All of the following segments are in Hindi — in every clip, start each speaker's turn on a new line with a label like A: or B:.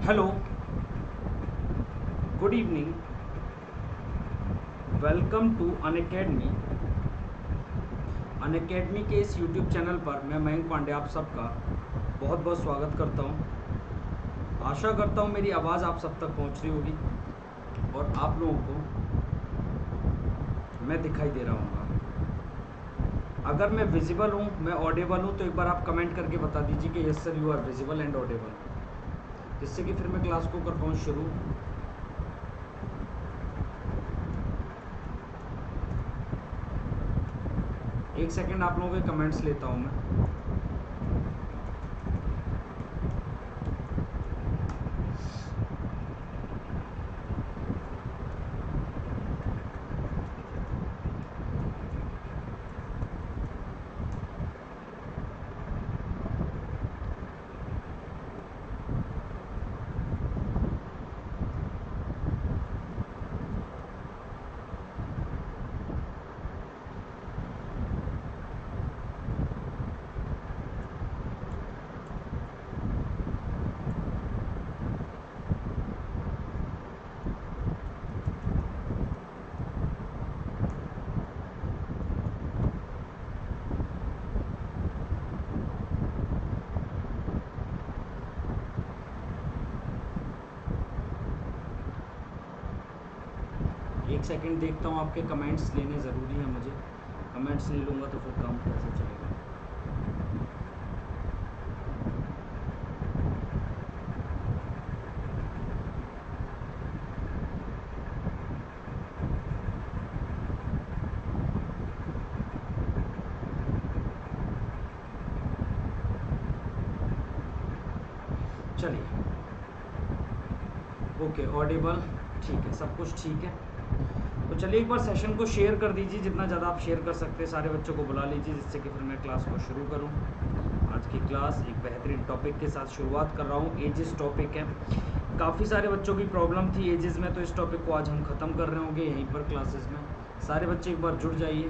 A: Hello, good evening, welcome to Unacademy. Unacademy के इस यूट्यूब चैनल पर मैं मयंक पांडे आप सबका बहुत बहुत स्वागत करता हूं। आशा करता हूं मेरी आवाज़ आप सब तक पहुंच रही होगी और आप लोगों को मैं दिखाई दे रहा हूँ। अगर मैं विजिबल हूँ, मैं ऑडिबल हूँ, तो एक बार आप कमेंट करके बता दीजिए कि yes sir you are visible and audible, जिससे कि फिर मैं क्लास को कर पाऊँ शुरू। एक सेकंड आप लोगों के कमेंट्स लेता हूँ मैं। एक सेकंड देखता हूँ, आपके कमेंट्स लेने ज़रूरी है मुझे। कमेंट्स नहीं लूँगा तो फिर काम कैसे चलेगा। चलिए, ओके, ऑडिबल, ठीक है, सब कुछ ठीक है। तो चलिए एक बार सेशन को शेयर कर दीजिए, जितना ज़्यादा आप शेयर कर सकते हैं। सारे बच्चों को बुला लीजिए, जिससे कि फिर मैं क्लास को शुरू करूं। आज की क्लास एक बेहतरीन टॉपिक के साथ शुरुआत कर रहा हूं। एजेस टॉपिक है। काफ़ी सारे बच्चों की प्रॉब्लम थी एजेस में, तो इस टॉपिक को आज हम ख़त्म कर रहे होंगे यहीं पर क्लासेस में। सारे बच्चे एक बार जुड़ जाइए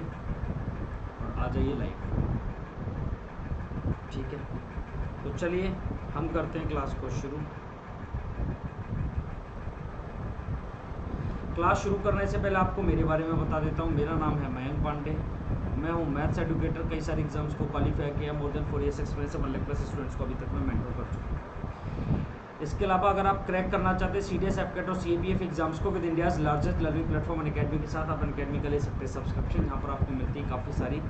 A: और आ जाइए लाइव, ठीक है। तो चलिए हम करते हैं क्लास को शुरू। क्लास शुरू करने से पहले आपको मेरे बारे में बता देता हूँ। मेरा नाम है मयंक पांडे, मैं हूँ मैथ्स एडुकेटर। कई सारे एग्जाम्स को क्वालिफाई किया, मोर देन 4 years एक्सपीरियंस है। 1 लाख प्लस स्टूडेंट्स को अभी तक मैं मेंटर कर चुका हूँ। इसके अलावा अगर आप क्रैक करना चाहते हैं CDS, एफकेट और CAPF एग्जाम्स को with India's largest learning platform Unacademy के साथ, आप अनअकैडमी का ले सकते हैं सब्सक्रिप्शन। यहाँ पर आपको मिलती है काफ़ी सारी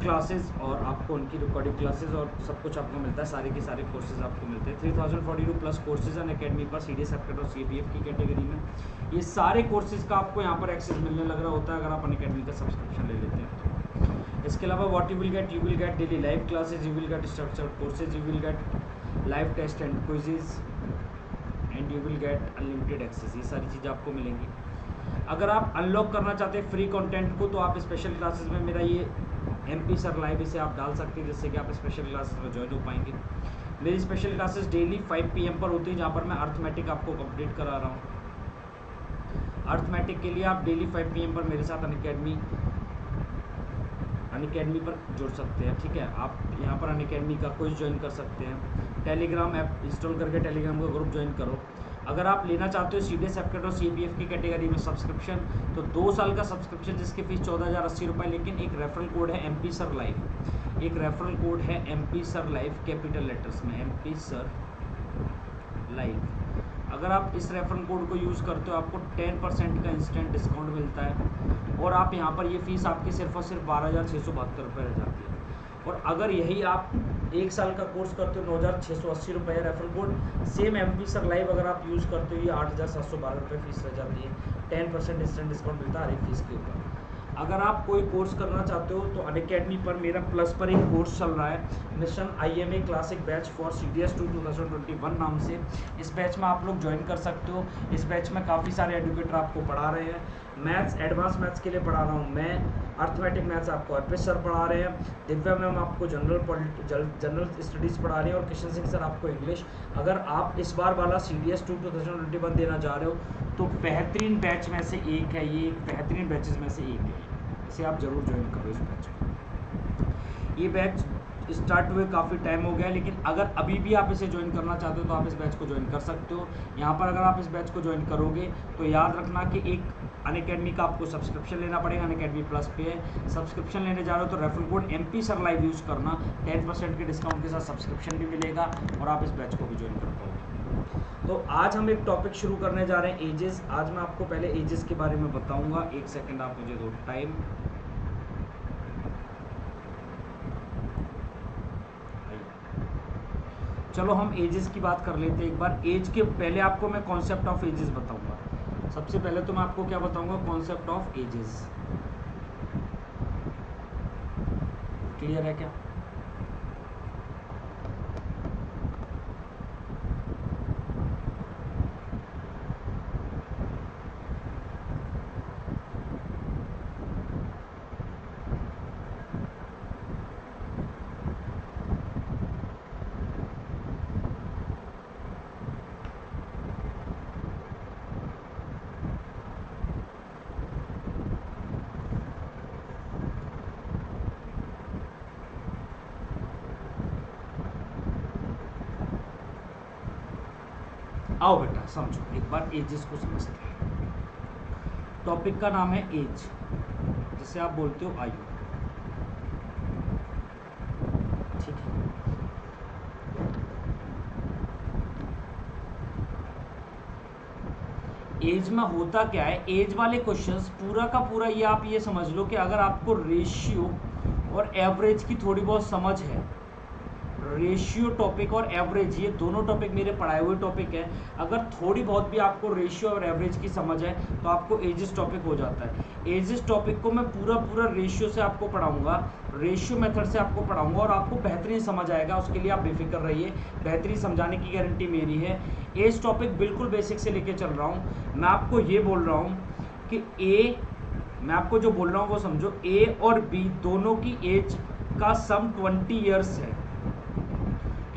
A: क्लासेस और आपको उनकी रिकॉर्डिंग क्लासेस और सब कुछ आपको मिलता है। सारे के सारे कोर्सेज आपको मिलते हैं। 3042 प्लस कोर्सेज अनअकैडमी पर CDS, एफकेट और CAPF की कैटेगरी में। ये सारे कोर्सेज का आपको यहाँ पर एक्सेस मिलने लग रहा होता है अगर आप अनअकैडमी का सब्सक्रिप्शन ले लेते हैं तो। इसके अलावा what you will get daily live classes, you will get structured courses, you will get live test and quizzes and you will get unlimited access. ये सारी चीज़ें आपको मिलेंगी। अगर आप अनलॉक करना चाहते हैं फ्री कंटेंट को, तो आप स्पेशल क्लासेस में मेरा ये MP सर लाइव इसे आप डाल सकते हैं, जिससे कि आप स्पेशल क्लासेस में ज्वाइन हो पाएंगे। मेरी स्पेशल क्लासेस डेली 5 PM पर होती है, जहाँ पर मैं अर्थमेटिक आपको कंप्लीट करा रहा हूँ। अर्थमेटिक के लिए आप डेली 5 PM पर मेरे साथ अनअकैडमी पर जुड़ सकते हैं, ठीक है। आप यहाँ पर अनअकैडमी का क्विज ज्वाइन कर सकते हैं। टेलीग्राम ऐप इंस्टॉल करके टेलीग्राम का ग्रुप ज्वाइन करो। अगर आप लेना चाहते हो CDS, एफकेट और CAPF की कैटेगरी में सब्सक्रिप्शन, तो 2 साल का सब्सक्रिप्शन जिसकी फीस 14,080 रुपये, लेकिन एक रेफरल कोड है MP सर लाइव। एक रेफरल कोड है MP sir live capital letters में, MP सर लाइव। अगर आप इस रेफरल कोड को यूज़ करते हो, आपको 10% का इंस्टेंट डिस्काउंट मिलता है और आप यहाँ पर ये फीस आपकी सिर्फ और सिर्फ 12,672 रुपये रह जाती है। और अगर यही आप 1 साल का कोर्स करते हो 9,680 रुपये referral code, same MP sir live अगर आप यूज़ करते हो, ये 8,712 रुपये फीस रह जाती है। 10% इंस्टेंट डिस्काउंट मिलता है हर एक फीस के ऊपर। अगर आप कोई कोर्स करना चाहते हो तो अनअकैडमी पर मेरा प्लस पर एक कोर्स चल रहा है, mission IMA classic batch for CDS 2021 नाम से। इस बैच में आप लोग ज्वाइन कर सकते हो। इस बैच में काफ़ी सारे एडुकेटर आपको पढ़ा रहे हैं। मैथ्स, एडवांस मैथ्स के लिए पढ़ा रहा हूँ मैं। अर्थमेटिक मैथ्स आपको अर्पित सर पढ़ा रहे हैं। दिव्या मैम आपको जनरल स्टडीज़ पढ़ा रहे हैं और किशन सिंह सर आपको इंग्लिश। अगर आप इस बार वाला CDS 2021 देना चाह रहे हो तो बेहतरीन बैच में से एक है, ये बेहतरीन बैचेस में से एक है। इसे आप ज़रूर ज्वाइन करो इस बैच को। ये बैच स्टार्ट हुए काफ़ी टाइम हो गया है, लेकिन अगर अभी भी आप इसे ज्वाइन करना चाहते हो तो आप इस बैच को ज्वाइन कर सकते हो। यहाँ पर अगर आप इस बैच को ज्वाइन करोगे तो याद रखना कि एक अनअकैडमी का आपको सब्सक्रिप्शन लेना पड़ेगा। अनअकैडमी प्लस पे है, सब्सक्रिप्शन लेने जा रहे हो तो referral code MP sir live use करना, 10% के डिस्काउंट के साथ सब्सक्रिप्शन भी मिलेगा और आप इस बैच को भी ज्वाइन कर पाओगे। तो आज हम एक टॉपिक शुरू करने जा रहे हैं, एजेस। आज मैं आपको पहले एजेस के बारे में बताऊंगा। एक सेकंड आप मुझे दो टाइम। चलो हम एजेस की बात कर लेते हैं एक बार। एज के पहले आपको मैं कॉन्सेप्ट ऑफ एजेस बताऊंगा। सबसे पहले तो मैं आपको क्या बताऊंगा, कॉन्सेप्ट ऑफ एजेस। क्लियर है क्या? आओ बेटा समझो एक बार एजेस को समझते हैं। टॉपिक का नाम है एज, जिसे आप बोलते हो आयु। ठीक है, एज में होता क्या है, एज वाले क्वेश्चंस पूरा का पूरा ये आप ये समझ लो कि अगर आपको रेशियो और एवरेज की थोड़ी बहुत समझ है, रेशियो टॉपिक और एवरेज ये दोनों टॉपिक मेरे पढ़ाए हुए टॉपिक है, अगर थोड़ी बहुत भी आपको रेशियो और एवरेज की समझ है तो आपको एजेस टॉपिक हो जाता है। एजेस टॉपिक को मैं पूरा रेशियो से आपको पढ़ाऊंगा, रेशियो मेथड से आपको पढ़ाऊंगा और आपको बेहतरीन समझ आएगा। उसके लिए आप बेफिक्र रहिए, बेहतरीन समझाने की गारंटी मेरी है। एज टॉपिक बिल्कुल बेसिक से लेके चल रहा हूँ। मैं आपको ये बोल रहा हूँ कि मैं आपको जो बोल रहा हूँ वो समझो, ए और बी दोनों की एज का सम 20 ईयर्स है।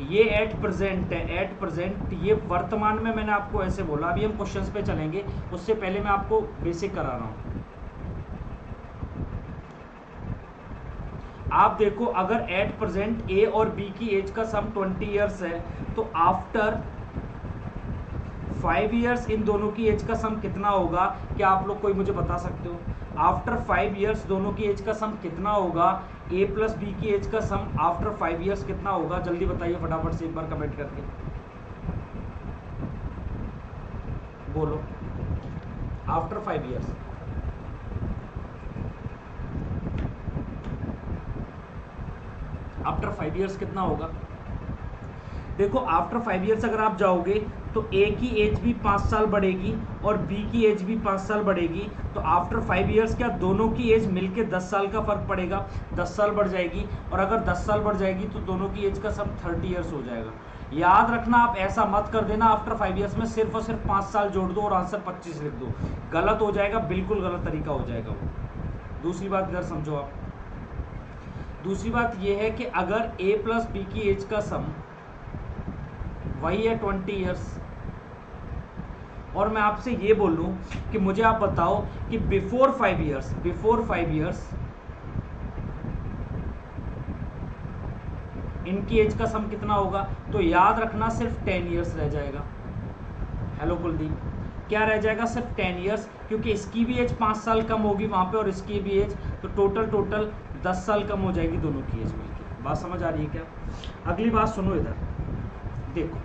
A: ये एट प्रेजेंट है, एट प्रेजेंट ये वर्तमान में मैंने आपको ऐसे बोला। अभी हम क्वेश्चंस पे चलेंगे, उससे पहले मैं आपको बेसिक करा रहा हूं। आप देखो, अगर एट प्रेजेंट ए और बी की एज का सम 20 ईयर्स है तो आफ्टर 5 ईयर्स इन दोनों की एज का सम कितना होगा? क्या आप लोग कोई मुझे बता सकते हो? आफ्टर 5 ईयर्स दोनों की एज का सम कितना होगा? ए प्लस बी की एज का सम आफ्टर 5 ईयर्स कितना होगा? जल्दी बताइए फटाफट से एक बार कमेंट करके बोलो। आफ्टर 5 ईयर्स आफ्टर 5 ईयर्स कितना होगा? देखो, आफ्टर 5 ईयर्स अगर आप जाओगे तो ए की एज भी 5 साल बढ़ेगी और बी की एज भी 5 साल बढ़ेगी। तो आफ्टर 5 ईयर्स क्या दोनों की एज मिलके 10 साल का फर्क पड़ेगा, 10 साल बढ़ जाएगी। और अगर 10 साल बढ़ जाएगी तो दोनों की एज का सम 30 ईयर्स हो जाएगा। याद रखना, आप ऐसा मत कर देना आफ्टर 5 ईयर्स में सिर्फ और सिर्फ 5 साल जोड़ दो और आंसर 25 लिख दो। गलत हो जाएगा, बिल्कुल गलत तरीका हो जाएगा वो। दूसरी बात इधर समझो आप, दूसरी बात यह है कि अगर ए प्लस बी की एज का सम वही है 20 ईयर्स, और मैं आपसे ये बोलूं कि मुझे आप बताओ कि बिफोर 5 ईयर्स इनकी एज का सम कितना होगा? तो याद रखना सिर्फ 10 ईयर्स रह जाएगा। हेलो कुलदीप, क्या रह जाएगा? सिर्फ 10 ईयर्स, क्योंकि इसकी भी एज 5 साल कम होगी वहां पे और इसकी भी एज, तो टोटल 10 साल कम हो जाएगी दोनों की एज मिलकर। बात समझ आ रही है क्या? अगली बात सुनो, इधर देखो,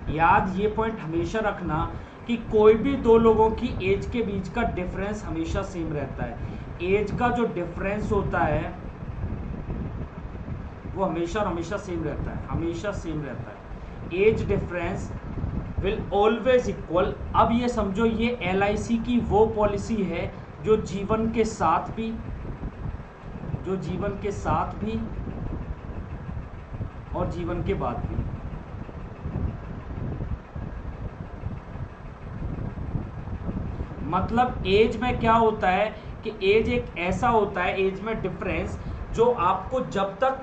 A: याद ये पॉइंट हमेशा रखना कि कोई भी दो लोगों की एज के बीच का डिफरेंस हमेशा सेम रहता है। एज का जो डिफरेंस होता है वो हमेशा सेम रहता है, हमेशा सेम रहता है। Age difference will always equal. अब ये समझो, ये LIC की वो पॉलिसी है जो जीवन के साथ भी और जीवन के बाद भी। मतलब एज में क्या होता है कि एज एक ऐसा होता है, एज में डिफरेंस जो आपको जब तक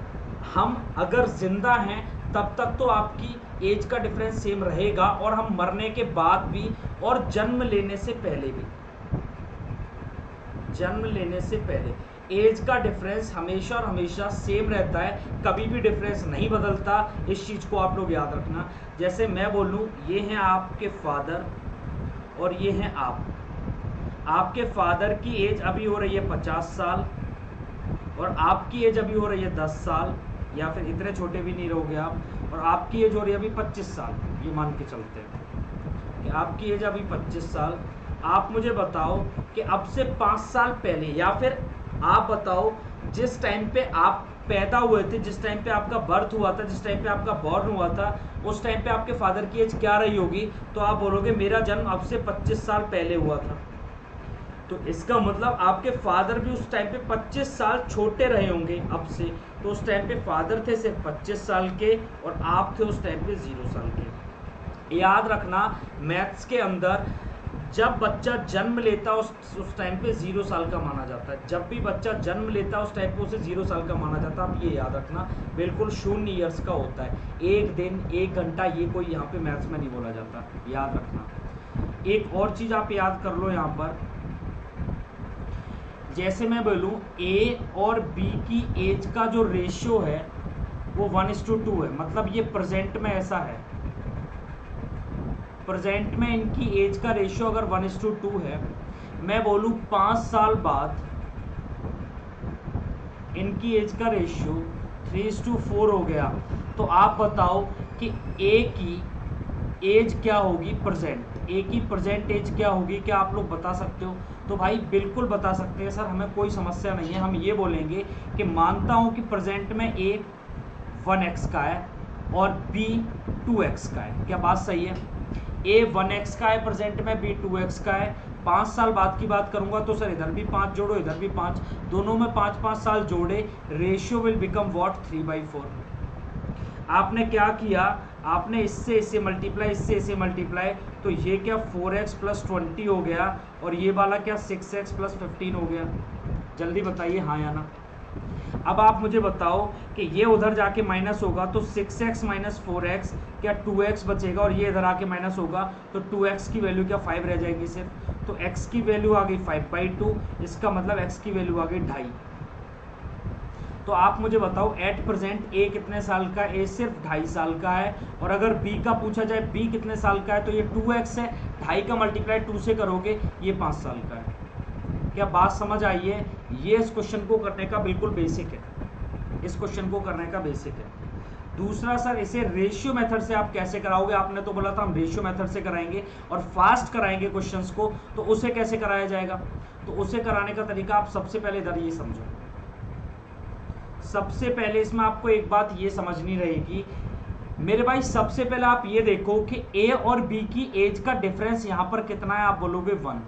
A: हम अगर जिंदा हैं तब तक तो आपकी एज का डिफरेंस सेम रहेगा, और हम मरने के बाद भी और जन्म लेने से पहले भी, जन्म लेने से पहले एज का डिफरेंस हमेशा और हमेशा सेम रहता है, कभी भी डिफरेंस नहीं बदलता। इस चीज़ को आप लोग याद रखना। जैसे मैं बोलूँ ये हैं आपके फादर और ये हैं आप। आपके फादर की एज अभी हो रही है 50 साल और आपकी एज अभी हो रही है 10 साल, या फिर इतने छोटे भी नहीं रहोगे आप, और आपकी एज हो रही है अभी 25 साल। ये मान के चलते हैं कि आपकी एज अभी 25 साल। आप मुझे बताओ कि अब से 5 साल पहले, या फिर आप बताओ जिस टाइम पे आप पैदा हुए थे, जिस टाइम पे आपका बर्थ हुआ था, जिस टाइम पे आपका बॉर्न हुआ था, उस टाइम पे आपके फादर की एज क्या रही होगी? तो आप बोलोगे मेरा जन्म अब से 25 साल पहले हुआ था। तो इसका मतलब आपके फादर भी उस टाइम पे 25 साल छोटे रहे होंगे अब से। तो उस टाइम पे फादर थे सिर्फ 25 साल के और आप थे उस टाइम पे 0 साल के। याद रखना मैथ्स के अंदर जब बच्चा जन्म लेता उस टाइम पे 0 साल का माना जाता है। जब भी बच्चा जन्म लेता है उस टाइम पे उसे 0 साल का माना जाता है। आप ये याद रखना, बिल्कुल 0 ईयर्स का होता है। 1 दिन 1 घंटा ये कोई यहाँ पे मैथ्स में नहीं बोला जाता, याद रखना। एक और चीज़ आप याद कर लो यहाँ पर, जैसे मैं बोलूँ ए और बी की एज का जो रेशियो है वो 1:2 है। मतलब ये प्रेजेंट में ऐसा है, प्रेजेंट में इनकी एज का रेशियो अगर 1:2 है, मैं बोलूँ 5 साल बाद इनकी एज का रेशियो 3:4 हो गया, तो आप बताओ कि ए की एज क्या होगी प्रेजेंट, ए की प्रेजेंट एज क्या होगी? क्या आप लोग बता सकते हो? तो भाई बिल्कुल बता सकते हैं सर, हमें कोई समस्या नहीं है। हम ये बोलेंगे कि मानता हूँ कि प्रेजेंट में ए 1x का है और बी 2x का है। क्या बात सही है? ए 1x का है प्रेजेंट में, बी 2x का है। 5 साल बाद की बात करूंगा तो सर इधर भी 5 जोड़ो, इधर भी 5, दोनों में 5-5 साल जोड़े, रेशियो विल बिकम व्हाट? 3/4। आपने क्या किया? आपने इससे इसे मल्टीप्लाई, इससे इसे मल्टीप्लाई, तो ये क्या 4x + 20 हो गया और ये वाला क्या 6x + 15 हो गया? जल्दी बताइए हाँ या ना। अब आप मुझे बताओ कि ये उधर जाके माइनस होगा तो 6x - 4x क्या 2x बचेगा, और ये इधर आके माइनस होगा तो 2x की वैल्यू क्या 5 रह जाएगी सिर्फ। तो x की वैल्यू आ गई 5/2, इसका मतलब x की वैल्यू आ गई 2.5। तो आप मुझे बताओ एट प्रेजेंट ए कितने साल का? ए सिर्फ 2.5 साल का है। और अगर बी का पूछा जाए बी कितने साल का है, तो ये 2x है, 2.5 का मल्टीप्लाई 2 से करोगे, ये 5 साल का है। क्या बात समझ आई है? ये इस क्वेश्चन को करने का बिल्कुल बेसिक है, इस क्वेश्चन को करने का बेसिक है। दूसरा सर इसे रेशियो मेथड से आप कैसे कराओगे? आपने तो बोला था हम रेशियो मेथड से कराएंगे और फास्ट कराएंगे क्वेश्चंस को, तो उसे कैसे कराया जाएगा? तो उसे कराने का तरीका आप सबसे पहले इधर ये समझो। सबसे पहले इसमें आपको एक बात ये समझनी रहेगी मेरे भाई, सबसे पहले आप ये देखो कि ए और बी की एज का डिफरेंस यहां पर कितना है? आप बोलोगे 1।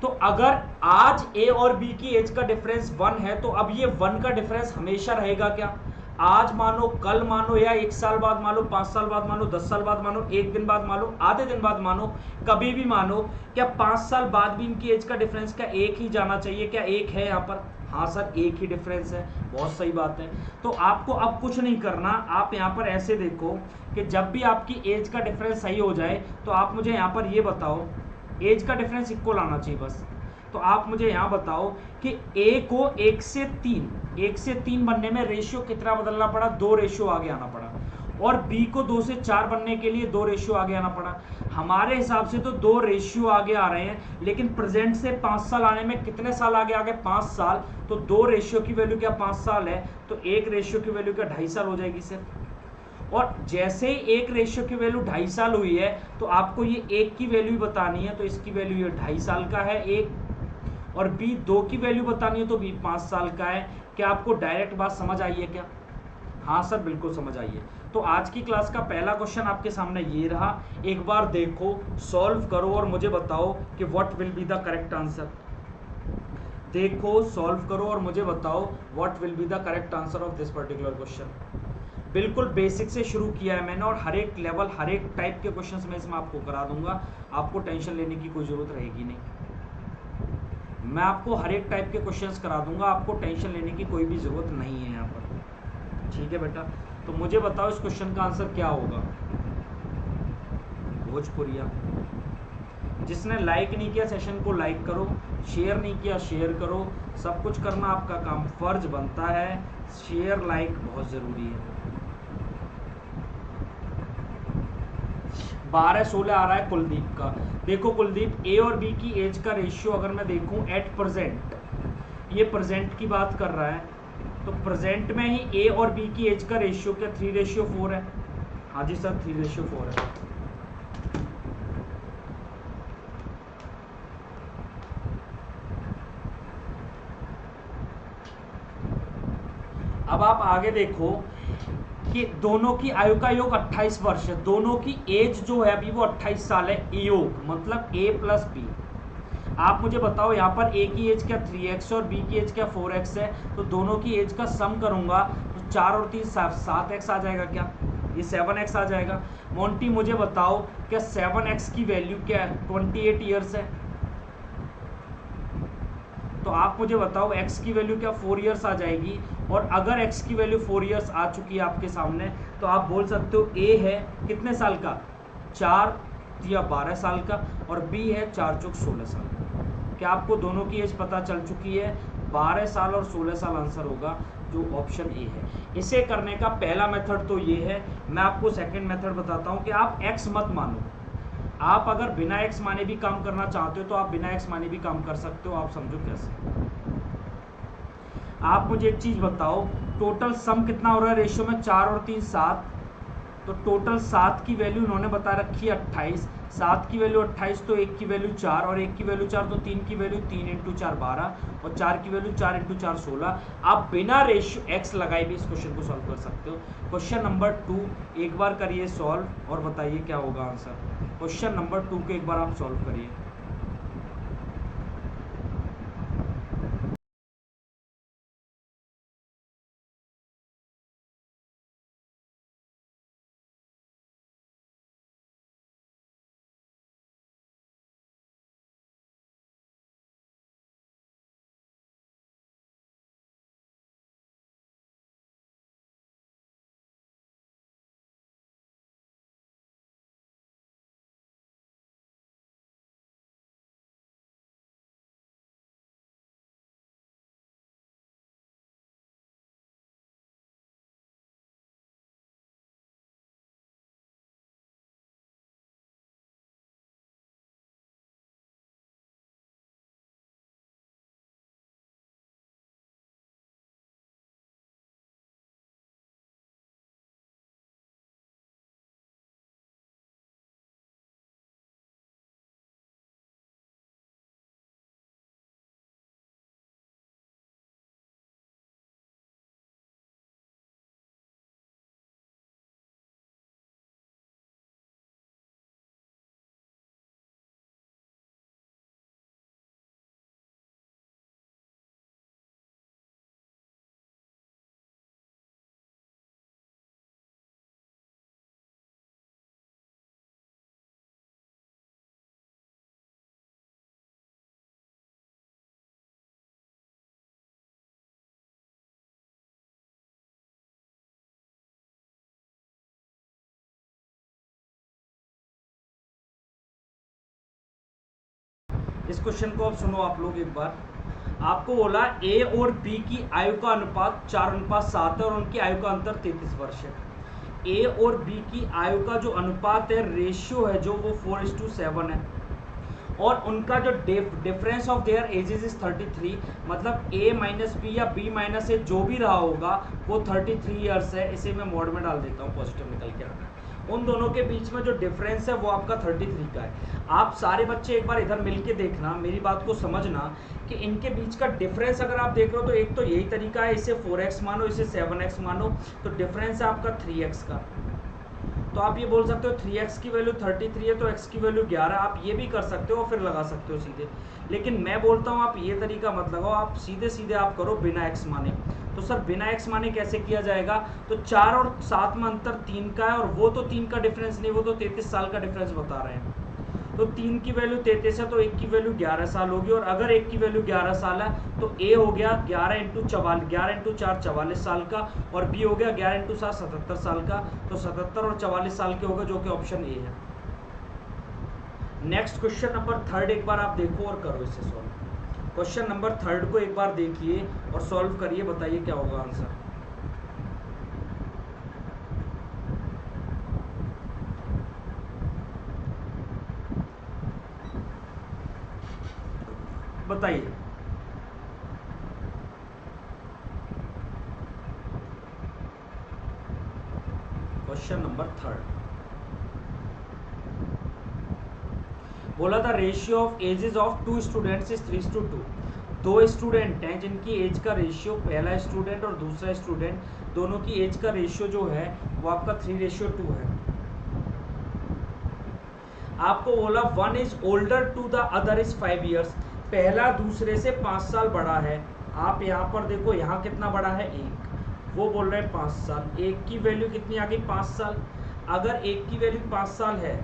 A: तो अगर आज ए और बी की एज का डिफरेंस 1 है तो अब ये 1 का डिफरेंस हमेशा रहेगा क्या? आज मानो, कल मानो, या 1 साल बाद मानो, 5 साल बाद मानो, 10 साल बाद मानो, 1 दिन बाद मानो, आधे दिन बाद मानो, कभी भी मानो, क्या 5 साल बाद भी इनकी एज का डिफरेंस क्या 1 ही जाना चाहिए? क्या 1 है यहाँ पर? हाँ सर 1 ही डिफरेंस है। बहुत सही बात है। तो आपको अब कुछ नहीं करना, आप यहाँ पर ऐसे देखो कि जब भी आपकी एज का डिफरेंस सही हो जाए तो आप मुझे यहाँ पर ये बताओ, एज का डिफरेंस इक्वल आना चाहिए बस। तो आप मुझे यहाँ बताओ कि ए को 1 से 3 बनने में रेशियो कितना बदलना पड़ा? 2 रेशियो आगे आना पड़ा। और बी को 2 से 4 बनने के लिए 2 रेशियो आगे आना पड़ा। हमारे हिसाब से तो 2 रेशियो आगे आ रहे हैं, लेकिन प्रेजेंट से 5 साल आने में कितने साल आगे आ गए? 5 साल। तो 2 रेशियो की वैल्यू क्या 5 साल है, तो 1 रेशियो की वैल्यू क्या 2.5 साल हो जाएगी सिर्फ। और जैसे ही 1 रेशियो की वैल्यू 2.5 साल हुई है तो आपको ये 1 की वैल्यू बतानी है, तो इसकी वैल्यू ये 2.5 साल का है 1, और बी 2 की वैल्यू बतानी है तो बी 5 साल का है। क्या आपको डायरेक्ट बात समझ आई है क्या? हाँ सर बिल्कुल समझ आई है। तो आज की क्लास का पहला क्वेश्चन आपके सामने ये रहा, एक बार देखो, सॉल्व करो और मुझे बताओ कि what will be the correct answer. देखो, सॉल्व करो और मुझे बताओ what will be the correct answer of this particular question. बिल्कुल बेसिक से शुरू किया है मैंने और हर एक लेवल, हर एक टाइप के क्वेश्चंस में इसमें आपको करा दूंगा। आपको टेंशन लेने की कोई ज़रूरत रहेगी नहीं, मैं आपको हर एक टाइप के क्वेश्चंस करा दूंगा, आपको टेंशन लेने की कोई भी ज़रूरत नहीं है यहाँ पर। ठीक है बेटा, तो मुझे बताओ इस क्वेश्चन का आंसर क्या होगा? भोजपुरिया। जिसने लाइक नहीं किया सेशन को लाइक करो, शेयर नहीं किया शेयर करो, सब कुछ करना आपका काम फर्ज बनता है। शेयर लाइक बहुत ज़रूरी है। 12-16 आ रहा है कुलदीप का। देखो कुलदीप, ए और बी की एज का रेशियो अगर मैं देखूं एट प्रेजेंट, ये प्रेजेंट की बात कर रहा है, तो प्रेजेंट में ही ए और बी की एज का रेशियो क्या 3:4 है? हाँ जी सर 3:4 है। अब आप आगे देखो कि दोनों की आयु का योग 28 वर्ष है, दोनों की एज जो है अभी वो 28 साल है, योग मतलब ए प्लस बी। आप मुझे बताओ यहाँ पर ए की एज क्या 3x और बी की एज क्या 4x है, तो दोनों की एज का सम करूंगा तो 4 और 3 7x आ जाएगा, क्या ये 7x आ जाएगा। मोंटी मुझे बताओ क्या 7x की वैल्यू क्या है? 28 ईयर्स है। तो आप मुझे बताओ x की वैल्यू क्या 4 ईयर्स आ जाएगी, और अगर x की वैल्यू 4 ईयर्स आ चुकी है आपके सामने, तो आप बोल सकते हो a है कितने साल का, 4 या 12 साल का, और b है 4 चौक 16 साल का। क्या आपको दोनों की एज पता चल चुकी है? 12 साल और 16 साल आंसर होगा, जो ऑप्शन ए है। इसे करने का पहला मेथड तो ये है। मैं आपको सेकंड मेथड बताता हूँ कि आप x मत मानो। आप अगर बिना x माने भी काम करना चाहते हो तो आप बिना x माने भी काम कर सकते हो। आप समझो कैसे। आप मुझे एक चीज बताओ, टोटल सम कितना हो रहा है रेशियो में? 4 और 3 7, तो टोटल 7 की वैल्यू उन्होंने बता रखी है 28, 7 की वैल्यू 28, तो 1 की वैल्यू 4 और 1 की वैल्यू 4, तो 3 की वैल्यू 3 × 4 12 और 4 की वैल्यू 4 × 4 16। आप बिना रेशियो x लगाए भी इस क्वेश्चन को सॉल्व कर सकते हो। क्वेश्चन नंबर 2 एक बार करिए सॉल्व और बताइए क्या होगा आंसर। क्वेश्चन नंबर 2 को एक बार आप सॉल्व करिए। इस क्वेश्चन को अब सुनो आप लोग एक बार। आपको बोला ए और बी की आयु का अनुपात 4:7 है और उनकी आयु का अंतर 33 वर्ष है। ए और बी की आयु का जो अनुपात है, रेशियो है जो, वो 4:7 है, और उनका जो difference of their ages is 33, मतलब a माइनस बी या b माइनस ए जो भी रहा होगा वो 33 ईयर्स है। इसे मैं मोड में डाल देता हूँ, पॉजिटिव निकल के आता है। उन दोनों के बीच में जो डिफरेंस है वो आपका 33 का है। आप सारे बच्चे एक बार इधर मिलके देखना, मेरी बात को समझना कि इनके बीच का डिफरेंस अगर आप देख रहे हो तो एक तो यही तरीका है, इसे 4x मानो, इसे 7x मानो, तो डिफरेंस है आपका 3x का। तो आप ये बोल सकते हो 3x की वैल्यू 33 है तो x की वैल्यू 11। आप ये भी कर सकते हो, फिर लगा सकते हो सीधे, लेकिन मैं बोलता हूँ आप ये तरीका मत लगाओ, आप सीधे सीधे आप करो बिना x माने। तो सर बिना x माने कैसे किया जाएगा? तो 4 और 7 में अंतर 3 का है, और वो तो 3 का डिफरेंस नहीं, वो तो 33 साल का डिफरेंस बता रहे हैं। तो 3 की वैल्यू 33 है तो 1 की वैल्यू 11 साल होगी, और अगर 1 की वैल्यू 11 साल है तो a हो गया 11 × 4 44 साल का, और b हो गया 11 × 7 77 साल का। तो 77 और 44 साल के होगा, जो कि ऑप्शन ए है। नेक्स्ट क्वेश्चन नंबर थर्ड एक बार आप देखो और करो इसे सॉल्व। क्वेश्चन नंबर थर्ड को एक बार देखिए और सॉल्व करिए, बताइए क्या होगा आंसर। बताइए। क्वेश्चन नंबर थर्ड बोला था ratio of ages of two students is 3:2। दो स्टूडेंट हैं जिनकी एज का रेशियो, पहला स्टूडेंट और दूसरा स्टूडेंट, दोनों की एज का रेशियो जो है वो आपका 3:2 है। आपको बोला one is older to the other is 5 years, पहला दूसरे से 5 साल बड़ा है। आप यहाँ पर देखो, यहाँ कितना बड़ा है, एक, वो बोल रहे हैं 5 साल। एक की वैल्यू कितनी आ गई, 5 साल। अगर एक की वैल्यू 5 साल है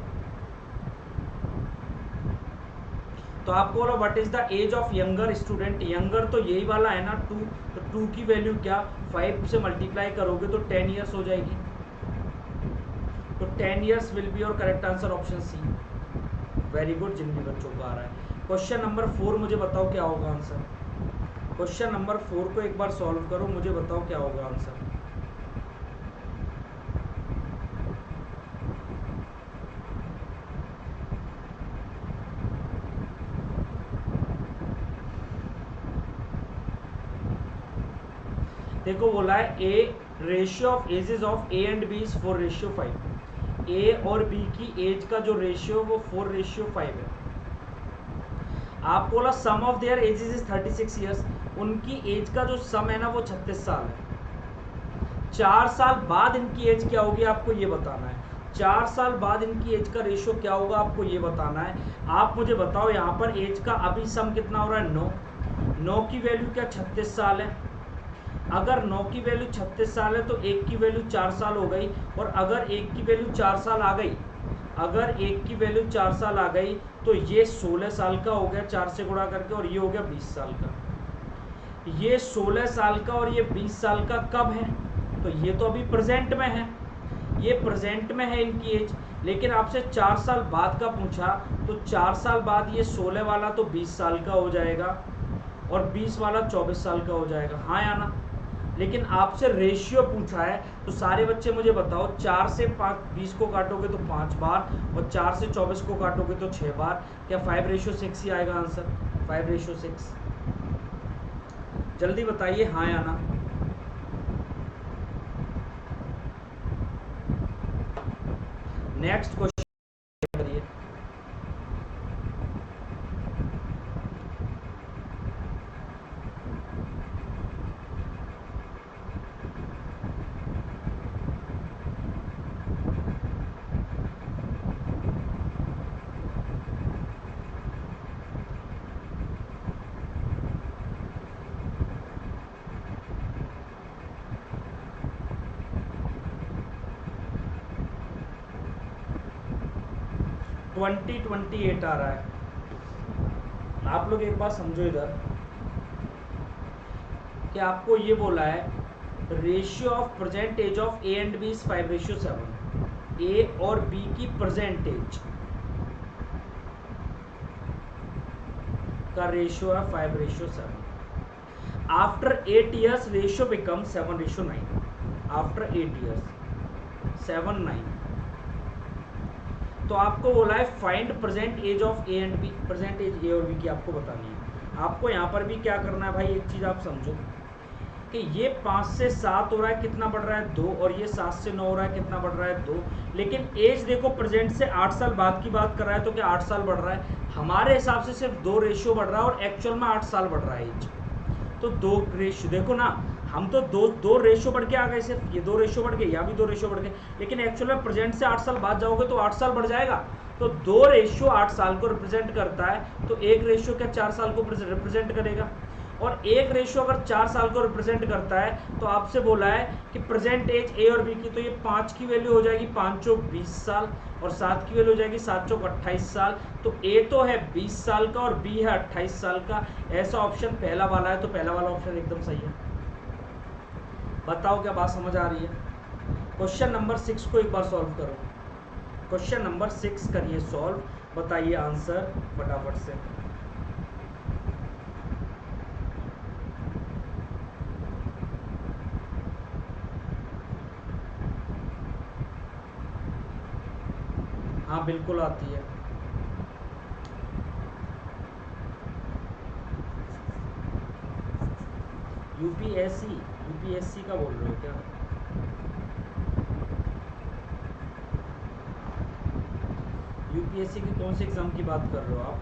A: तो आपको बोला what is the age of younger student. Younger तो यही वाला है ना 2, तो 2 की वैल्यू क्या, 5 से मल्टीप्लाई करोगे तो 10 ईयर्स हो जाएगी। तो 10 years will be your correct answer, option C. Very good, जिन भी बच्चों को आ रहा है। क्वेश्चन नंबर 4 मुझे बताओ क्या होगा आंसर। क्वेश्चन नंबर 4 को एक बार सॉल्व करो, मुझे बताओ क्या होगा आंसर। देखो बोला है a ratio of ages of A and B is 4:5। A और बी की एज का जो रेशियो वो 4:5 है। आपको बोला sum of their ages is 36 years, उनकी एज का जो सम है ना वो 36 साल है। 4 साल बाद इनकी एज क्या होगी आपको ये बताना है। 4 साल बाद इनकी एज का रेशियो क्या होगा आपको ये बताना है। आप मुझे बताओ यहाँ पर एज का अभी सम कितना हो रहा है, 9 की वैल्यू क्या 36 साल है। अगर 9 की वैल्यू 36 साल है तो 1 की वैल्यू 4 साल हो गई, और अगर 1 की वैल्यू 4 साल आ गई, अगर 1 की वैल्यू 4 साल आ गई तो ये 16 साल का हो गया 4 से गुणा करके, और ये हो गया 20 साल का। ये 16 साल का और ये 20 साल का कब है, तो ये तो अभी प्रेजेंट में है, ये प्रेजेंट में है इनकी एज। लेकिन आपसे 4 साल बाद का पूछा, तो 4 साल बाद ये 16 वाला तो 20 साल का हो जाएगा और 20 वाला 24 साल का हो जाएगा, हाँ या ना। लेकिन आपसे रेशियो पूछा है, तो सारे बच्चे मुझे बताओ, 4 से 20 को काटोगे तो 5 बार, और 4 से 24 को काटोगे तो 6 बार, क्या 5:6 ही आएगा आंसर, 5:6। जल्दी बताइए हाँ या ना। नेक्स्ट क्वेश्चन करिए। ट्वेंटी 28 आ रहा है। आप लोग एक बात समझो इधर कि आपको ये बोला है ratio of present age of A and B is 5:7। A और बी की प्रेजेंट एज का रेशियो है 5:7। After 8 years ratio become 7:9। After 8 years 7:9। तो आपको बोला है find present age of A and B, present age A और बी की आपको बतानी है। आपको यहाँ पर भी क्या करना है भाई, एक चीज़ आप समझो कि ये 5 से 7 हो रहा है, कितना बढ़ रहा है 2, और ये 7 से 9 हो रहा है, कितना बढ़ रहा है 2। लेकिन एज देखो प्रेजेंट से 8 साल बाद की बात कर रहा है, तो क्या 8 साल बढ़ रहा है, हमारे हिसाब से सिर्फ 2 रेशियो बढ़ रहा है, और एक्चुअल में 8 साल बढ़ रहा है एज। तो 2 रेशियो देखो ना, हम तो दो रेशियो बढ़ के आ गए, सिर्फ ये 2 रेशियो बढ़ गए, या भी 2 रेशियो बढ़ गए, लेकिन एक्चुअल में प्रेजेंट से 8 साल बाद जाओगे तो 8 साल बढ़ जाएगा। तो 2 रेशियो 8 साल को रिप्रेजेंट करता है, तो एक रेशियो क्या 4 साल को रिप्रेजेंट करेगा, और एक रेशियो अगर 4 साल को रिप्रेजेंट करता है, तो आपसे बोला है कि प्रेजेंट एज ए और बी की, तो ये 5 की वैल्यू हो जाएगी 5 चौक 20 साल, और 7 की वैल्यू हो जाएगी 7 चौक 28 साल। तो ए तो है 20 साल का और बी है 28 साल का। ऐसा ऑप्शन पहला वाला है, तो पहला वाला ऑप्शन एकदम सही है। बताओ क्या बात समझ आ रही है। क्वेश्चन नंबर 6 को एक बार सॉल्व करो। क्वेश्चन नंबर 6 करिए सॉल्व, बताइए आंसर फटाफट से। हाँ बिल्कुल आती है। यूपीएससी का बोल रहे हो क्या? यूपीएससी की कौन से एग्जाम की बात कर रहे हो आप?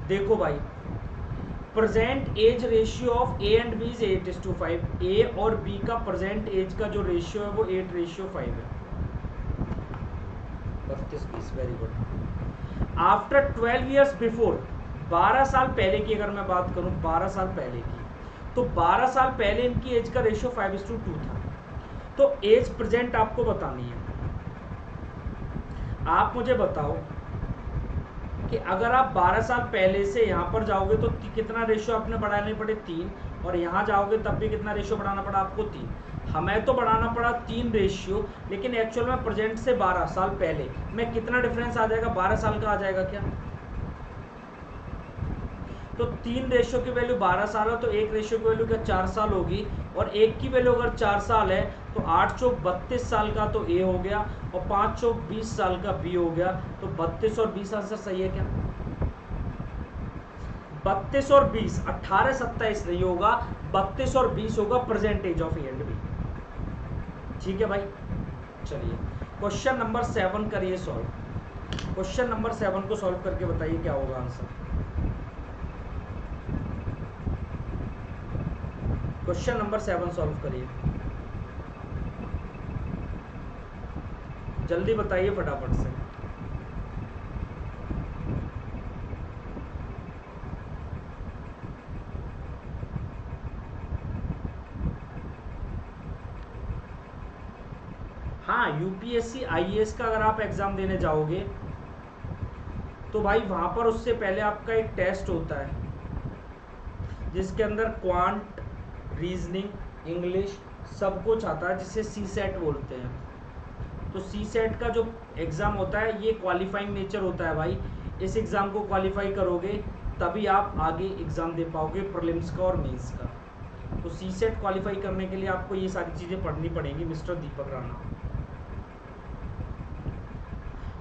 A: देखो भाई, present age ratio of A and B is 8:5। A और बी का प्रेजेंट एज का जो रेशियो है वो 8:5 है। 32-20, very good. After 12 years before, 12 साल पहले की अगर मैं बात करूं, 12 साल पहले की, तो 12 साल पहले इनकी एज का रेशियो 5:2 था। तो एज प्रेजेंट आपको बतानी है। आप मुझे बताओ कि अगर आप 12 साल पहले से यहाँ पर जाओगे तो कितना रेशियो आपने बढ़ाने पड़े? 3। और यहाँ जाओगे तब भी कितना रेशियो बढ़ाना पड़ा आपको? 3। हमें तो बढ़ाना पड़ा 3 रेशियो, लेकिन एक्चुअल में प्रेजेंट से 12 साल पहले में कितना डिफरेंस आ जाएगा? 12 साल का आ जाएगा क्या? तो 3 रेशियो की वैल्यू 12 साल है, तो एक रेशियो की वैल्यू क्या 4 साल होगी? और एक की वैल्यू अगर 4 साल है तो 8 चौक 32 साल का तो ए हो गया, और 5 चौक 20 साल का बी हो गया। तो 32 और 20 आंसर सही है क्या? 32 और 20, 18 27 नहीं होगा, 32 और 20 होगा present age of A and B. ठीक है भाई, चलिए क्वेश्चन नंबर 7 करिए सॉल्व। क्वेश्चन नंबर 7 को सॉल्व करके बताइए क्या होगा आंसर। क्वेश्चन नंबर 7 सॉल्व करिए, जल्दी बताइए फटाफट से। हाँ, यूपीएससी आईएएस का अगर आप एग्जाम देने जाओगे तो भाई वहां पर उससे पहले आपका एक टेस्ट होता है जिसके अंदर क्वांट, रीजनिंग, इंग्लिश सब कुछ आता है, जिसे सी सेट बोलते हैं। तो सी सेट का जो एग्ज़ाम होता है ये क्वालिफाइंग नेचर होता है भाई। इस एग्ज़ाम को क्वालिफाई करोगे तभी आप आगे एग्ज़ाम दे पाओगे प्रीलिम्स का और मेंस का। तो सी सेट क्वालिफाई करने के लिए आपको ये सारी चीज़ें पढ़नी पड़ेंगी मिस्टर दीपक राणा।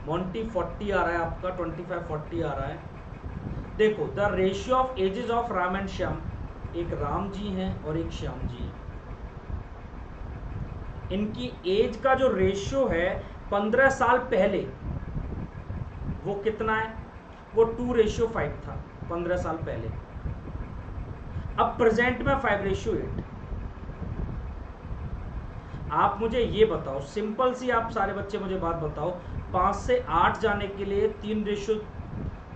A: मोंटी 40 आ रहा है आपका, 25-40 आ रहा है। देखो, the ratio of ages of Ram and Shyam, एक राम जी हैं और एक श्याम जी हैं, इनकी एज का जो रेशियो है 15 साल पहले वो कितना है? वो 2:5 था 15 साल पहले। अब प्रेजेंट में 5:8। आप मुझे ये बताओ, सिंपल सी आप सारे बच्चे मुझे बात बताओ, 5 से 8 जाने के लिए 3 रेशियो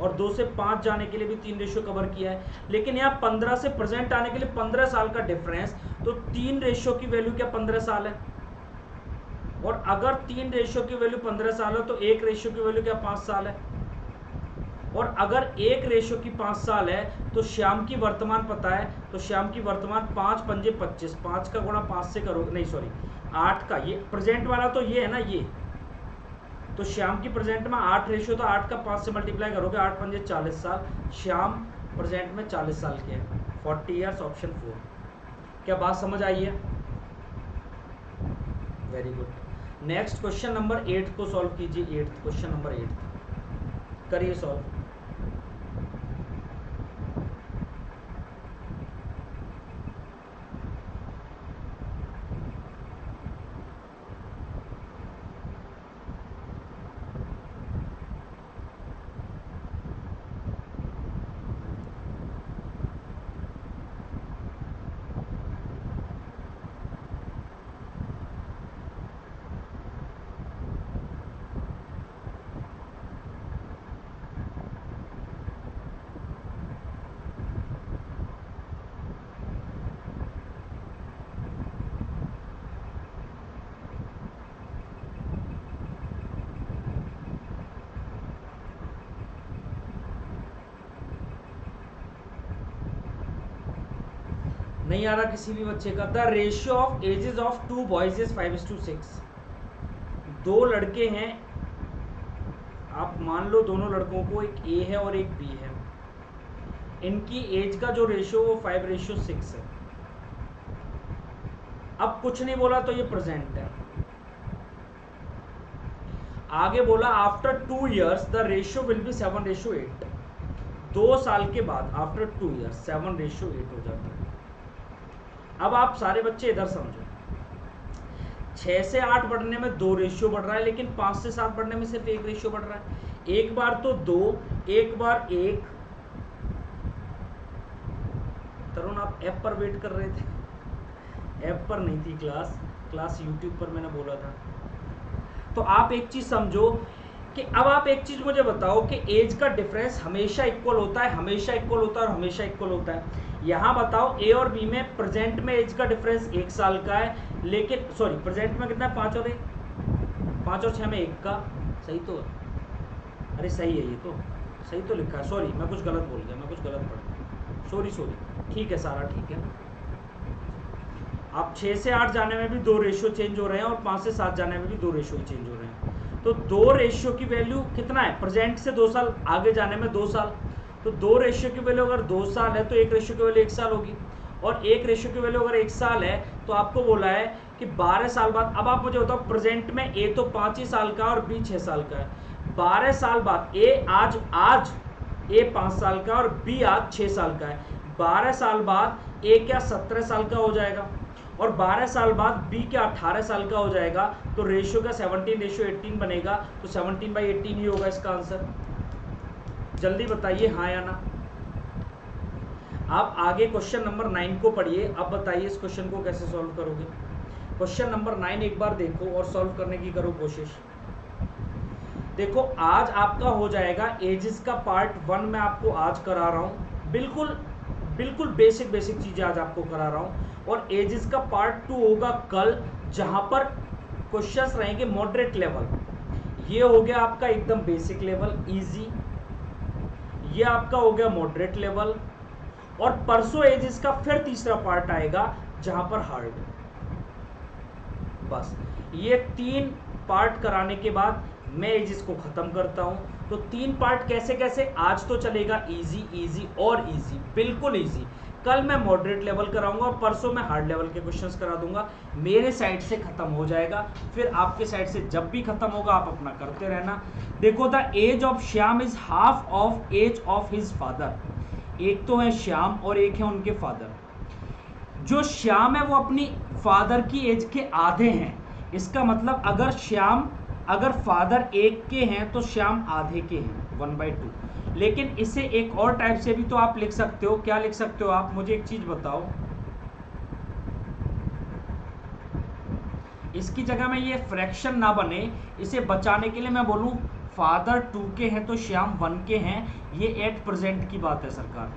A: और 2 से 5 जाने के लिए भी 3 रेशियो कवर किया है, लेकिन यहाँ 15 से प्रेजेंट आने के लिए 15 साल का डिफरेंस, तो 3 रेशियो की वैल्यू क्या 15 साल है? और अगर 3 रेशियो की वैल्यू 15 साल है तो एक रेशियो की वैल्यू क्या 5 साल है? और अगर एक रेशियो की 5 साल है तो श्याम की वर्तमान पता है, तो श्याम की वर्तमान 5 पंजे 25, 5 का गुणा 5 से करोगे, नहीं सॉरी 8 का, ये प्रेजेंट वाला तो ये है ना ये, तो श्याम की प्रेजेंट में 8 रेशियो, तो 8 का 5 से मल्टीप्लाई करोगे, 8 पंजे 40 साल। श्याम प्रेजेंट में 40 साल के हैं, 40 ईयर्स, ऑप्शन 4। क्या बात समझ आई है? Very good. Next question number 8 को सॉल्व कीजिए। 8 क्वेश्चन नंबर 8 करिए सॉल्व। नहीं आ रहा किसी भी बच्चे का? The ratio of ages of 2 boys is 5:6। 2 लड़के हैं, आप मान लो दोनों लड़कों को, एक ए है और एक बी है, इनकी एज का जो रेशियो वो 5:6 है। अब कुछ नहीं बोला तो ये प्रेजेंट है। आगे बोला after 2 years the ratio will be 7:8। 2 साल के बाद आफ्टर 2 years 7:8 हो जाता है। अब आप सारे बच्चे इधर समझो, 6 से 8 बढ़ने में 2 रेशियो बढ़ रहा है, लेकिन 5 से 7 बढ़ने में सिर्फ 1 रेशियो बढ़ रहा है। एक बार तो 2, एक बार 1। तरुण आप ऐप पर वेट कर रहे थे? ऐप पर नहीं थी क्लास यूट्यूब पर मैंने बोला था। तो आप एक चीज समझो कि अब आप एक चीज मुझे बताओ कि एज का डिफरेंस हमेशा इक्वल होता है, हमेशा इक्वल होता है और हमेशा इक्वल होता है। यहां बताओ ए और बी में प्रेजेंट में एज का डिफरेंस 1 साल का है, लेकिन सॉरी प्रेजेंट में कितना है, 5 और 6 में 1 का। सही तो है? अरे सही है, ये तो सही तो लिखा है। सॉरी मैं कुछ गलत बोल गया, मैं कुछ गलत पढ़ गया, सॉरी। ठीक है सारा ठीक है। अब 6 से 8 जाने में भी 2 रेशियो चेंज हो रहे हैं और 5 से 7 जाने में भी 2 रेशियो चेंज हो रहे हैं। तो 2 रेशियो की वैल्यू कितना है, प्रेजेंट से 2 साल आगे जाने में 2 साल। तो 2 रेशियो की वैल्यू अगर 2 साल है तो 1 रेशियो की वैल्यू 1 साल होगी, और 1 रेशियो की वैल्यू अगर 1 साल है तो आपको बोला है कि 12 साल बाद। अब आप मुझे बताओ प्रेजेंट में ए तो 5 ही साल का और बी 6 साल का है। 12 साल बाद ए आज ए 5 साल का और बी आज 6 साल का है। 12 साल बाद ए क्या 17 साल का हो जाएगा, और 12 साल बाद बी क्या 18 साल का हो जाएगा। तो रेशियो का 17:18 बनेगा। तो 17/18 ही होगा इसका आंसर। जल्दी बताइए हाँ या ना। आप आगे क्वेश्चन नंबर 9 को पढ़िए। अब बताइए इस क्वेश्चन को कैसे सॉल्व करोगे। क्वेश्चन नंबर 9 एक बार देखो और सॉल्व करने की करो कोशिश। देखो आज आपका हो जाएगा एजेस का पार्ट 1 मैं आपको आज करा रहा हूँ, बिल्कुल बेसिक चीजें आज आपको करा रहा हूँ। और एजेस का पार्ट 2 होगा कल, जहां पर क्वेश्चंस रहेंगे मॉडरेट लेवल। ये हो गया आपका एकदम बेसिक लेवल इजी, ये आपका हो गया मॉडरेट लेवल, और परसों एजेस का फिर तीसरा पार्ट आएगा जहां पर हार्ड। बस ये 3 पार्ट कराने के बाद मैं एजेस को खत्म करता हूं। तो 3 पार्ट कैसे कैसे, आज तो चलेगा इजी और इजी, बिल्कुल इजी। कल मैं मॉडरेट लेवल कराऊंगा और परसों मैं हार्ड लेवल के क्वेश्चंस करा दूंगा। मेरे साइड से खत्म हो जाएगा, फिर आपके साइड से जब भी खत्म होगा आप अपना करते रहना। देखो the age of Shyam is half of age of his father. एक तो है श्याम और एक है उनके फादर। जो श्याम है वो अपनी फादर की एज के आधे हैं। इसका मतलब अगर फादर 1 के हैं तो श्याम आधे के हैं 1/2। लेकिन इसे एक और टाइप से भी तो आप लिख सकते हो। क्या लिख सकते हो आप, मुझे एक चीज बताओ। इसकी जगह में ये फ्रैक्शन ना बने, इसे बचाने के लिए मैं बोलूं फादर 2 के हैं तो श्याम 1 के हैं। ये एट प्रेजेंट की बात है सरकार,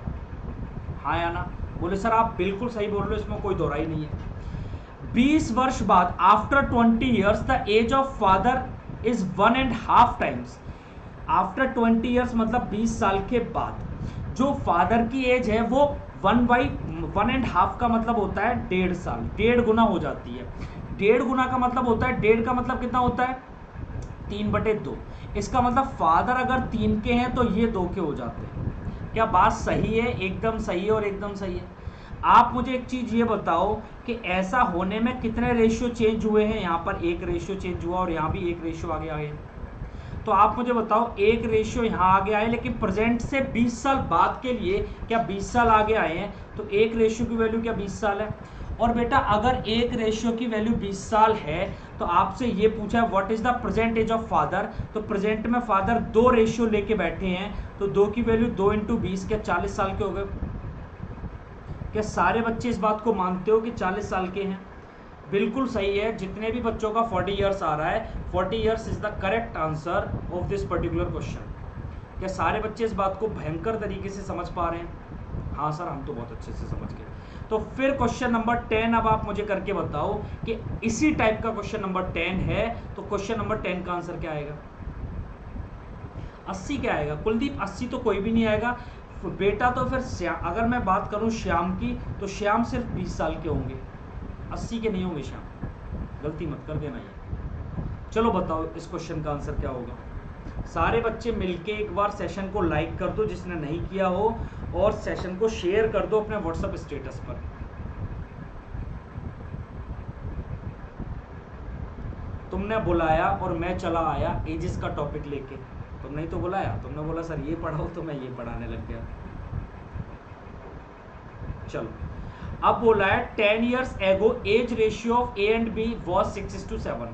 A: हाँ या ना। बोले सर आप बिल्कुल सही बोल रहे हो, इसमें कोई दोहराई नहीं है। 20 वर्ष बाद after 20 years the age of father is 1.5 times। After 20 years मतलब 20 साल के बाद जो फादर की एज है वो 1/1.5 का मतलब होता है 1.5 साल, 1.5 गुना हो जाती है। 1.5 गुना का मतलब होता है, 1.5 का मतलब कितना होता है 3/2। इसका मतलब फादर अगर 3 के हैं तो ये 2 के हो जाते हैं। क्या बात सही है? एकदम सही है और एकदम सही है। आप मुझे एक चीज ये बताओ कि ऐसा होने में कितने रेशियो चेंज हुए हैं। यहाँ पर 1 रेशियो चेंज हुआ और यहाँ भी 1 रेशियो आगे आए। तो आप मुझे बताओ 1 रेशियो यहाँ आगे आए, लेकिन प्रेजेंट से 20 साल बाद के लिए क्या 20 साल आगे आए हैं। तो 1 रेशियो की वैल्यू क्या 20 साल है। और बेटा अगर 1 रेशियो की वैल्यू 20 साल है तो आपसे ये पूछा है what is the present age of father. तो प्रेजेंट में फादर 2 रेशियो लेके बैठे हैं, तो 2 की वैल्यू 2 × 20 क्या 40 साल के हो गए। क्या सारे बच्चे इस बात को मानते हो कि 40 साल के हैं? बिल्कुल सही है। जितने भी बच्चों का 40 ईयर्स आ रहा है, 40 years is the correct answer of this particular question. क्या सारे बच्चे इस बात को भयंकर तरीके से समझ पा रहे हैं? हाँ सर हम तो बहुत अच्छे से समझ गए। तो फिर क्वेश्चन नंबर 10 अब आप मुझे करके बताओ कि इसी टाइप का क्वेश्चन नंबर 10 है, तो क्वेश्चन नंबर 10 का आंसर क्या आएगा? 80 क्या आएगा? कुलदीप 80 तो कोई भी नहीं आएगा बेटा। तो फिर अगर मैं बात करूं श्याम की, तो श्याम सिर्फ 20 साल के होंगे, 80 के नहीं होंगे श्याम। गलती मत कर देना ये। चलो बताओ इस क्वेश्चन का आंसर क्या होगा। सारे बच्चे मिलके एक बार सेशन को लाइक कर दो जिसने नहीं किया हो, और सेशन को शेयर कर दो अपने व्हाट्सएप स्टेटस पर। तुमने बुलाया और मैं चला आया एजिस का टॉपिक लेके, तुमने ही तो बुलाया, तुमने बोला सर ये पढ़ाओ तो मैं ये पढ़ाने लग गया। चलो अब बोला है 10 years ago age ratio of A and B was 6:7।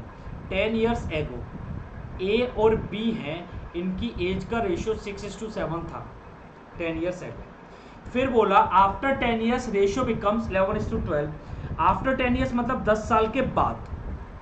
A: 10 years एगो ए और बी हैं, इनकी एज का रेशियो 6:7 था 10 years एगो। फिर बोला after 10 years ratio becomes 11:12। After 10 years मतलब 10 साल के बाद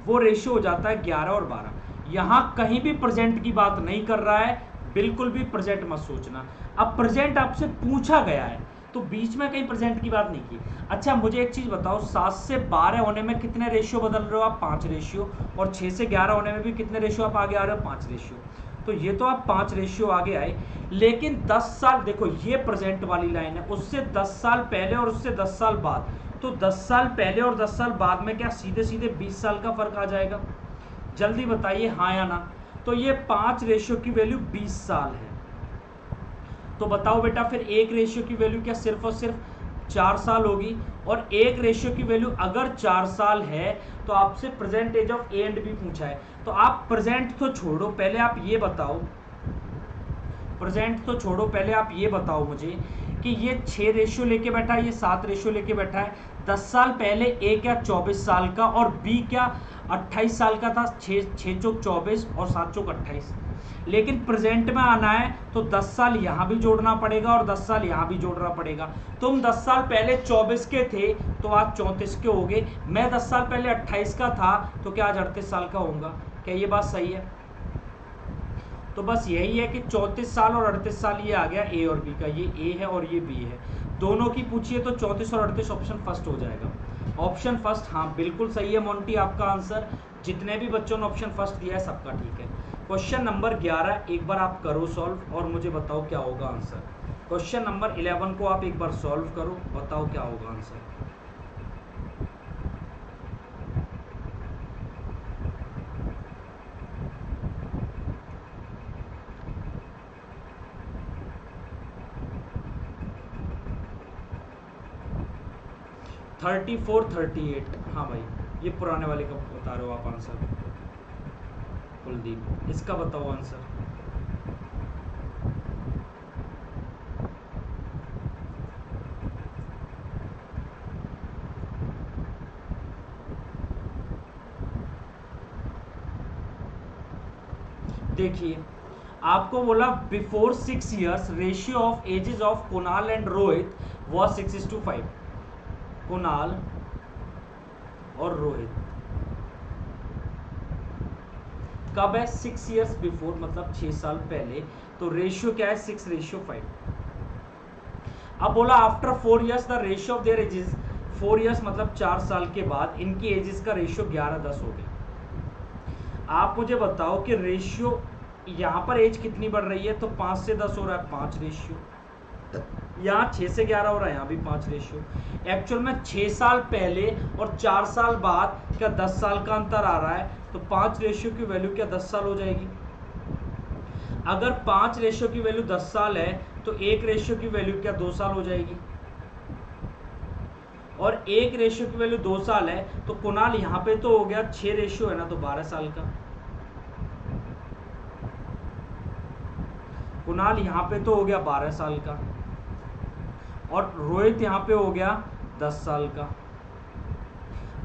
A: वो रेशियो हो जाता है 11 और 12। यहाँ कहीं भी प्रेजेंट की बात नहीं कर रहा है, बिल्कुल भी प्रेजेंट मत सोचना। अब प्रेजेंट आपसे पूछा गया है तो बीच में कहीं प्रेजेंट की बात नहीं की। अच्छा मुझे एक चीज़ बताओ, 7 से 12 होने में कितने रेशियो बदल रहे हो आप? 5 रेशियो। और 6 से 11 होने में भी कितने रेशियो आप आगे आ रहे हो? 5 रेशियो। तो ये तो आप 5 रेशियो आगे आए, लेकिन 10 साल देखो ये प्रेजेंट वाली लाइन है, उससे 10 साल पहले और उससे 10 साल बाद, तो 10 साल पहले और 10 साल बाद में क्या सीधे सीधे 20 साल का फर्क आ जाएगा? जल्दी बताइए हाँ या ना। तो ये 5 रेशियो की वैल्यू 20 साल है। तो बताओ बेटा फिर एक रेशियो की वैल्यू क्या सिर्फ और सिर्फ 4 साल होगी? और एक रेशियो की वैल्यू अगर 4 साल है तो आपसे present age of A and B पूछा है। तो आप प्रेजेंट तो छोड़ो, पहले आप ये बताओ, प्रेजेंट तो छोड़ो, पहले आप ये बताओ मुझे कि ये 6 रेशियो लेके बैठा है, ये 7 रेशियो लेके बैठा है। 10 साल पहले ए क्या 24 साल का और बी क्या 28 साल का था। 6 चौक 24 और 7 चौक 28। लेकिन प्रेजेंट में आना है तो 10 साल यहाँ भी जोड़ना पड़ेगा और 10 साल यहाँ भी जोड़ना पड़ेगा। तुम 10 साल पहले 24 के थे तो आज 34 के हो गए। मैं 10 साल पहले 28 का था तो क्या आज 38 साल का होऊंगा? क्या ये बात सही है? तो बस यही है कि 34 साल और 38 साल ये आ गया ए और बी का, ये ए है और ये बी है। दोनों की पूछिए तो 34 और 38 ऑप्शन फर्स्ट हो जाएगा। ऑप्शन फर्स्ट हाँ बिल्कुल सही है मोंटी आपका आंसर। जितने भी बच्चों ने ऑप्शन फर्स्ट दिया है सबका ठीक है। क्वेश्चन नंबर 11 एक बार आप करो सॉल्व और मुझे बताओ क्या होगा आंसर। क्वेश्चन नंबर 11 को आप एक बार सॉल्व करो, बताओ क्या होगा आंसर। थर्टी 38। हाँ भाई ये पुराने वाले का बता रहे हो आप आंसर। कुलदीप इसका बताओ आंसर। देखिए आपको बोला before 6 years ratio of ages of Kunal and Rohit was 6:5। Kunal और रोहित कब है? 6 years बिफोर मतलब 6 साल पहले। तो रेशियो क्या है? 6:5। अब बोला after 4 years the ratio of their edges, 4 years मतलब 4 साल के बाद इनकी एजेस का रेशियो 11:10 हो गया। आप मुझे बताओ कि रेशियो यहाँ पर एज कितनी बढ़ रही है? तो 5 से 10 हो रहा है 5 रेशियो, यहाँ 6 से 11 हो रहा है, यहाँ भी 5 रेशियो। एक्चुअल में 6 साल पहले और 4 साल बाद क्या 10 साल का अंतर आ रहा है? तो 5 रेशियो की वैल्यू क्या 10 साल हो जाएगी? अगर 5 रेशियो की वैल्यू 10 साल है तो 1 रेशियो की वैल्यू क्या 2 साल हो जाएगी? और 1 रेशियो की वैल्यू 2 साल है तो कुणाल यहाँ पे तो हो गया 6 रेशियो है ना, तो 12 साल का। कुणाल यहाँ पे तो हो गया 12 साल का और रोहित यहाँ पे हो गया 10 साल का।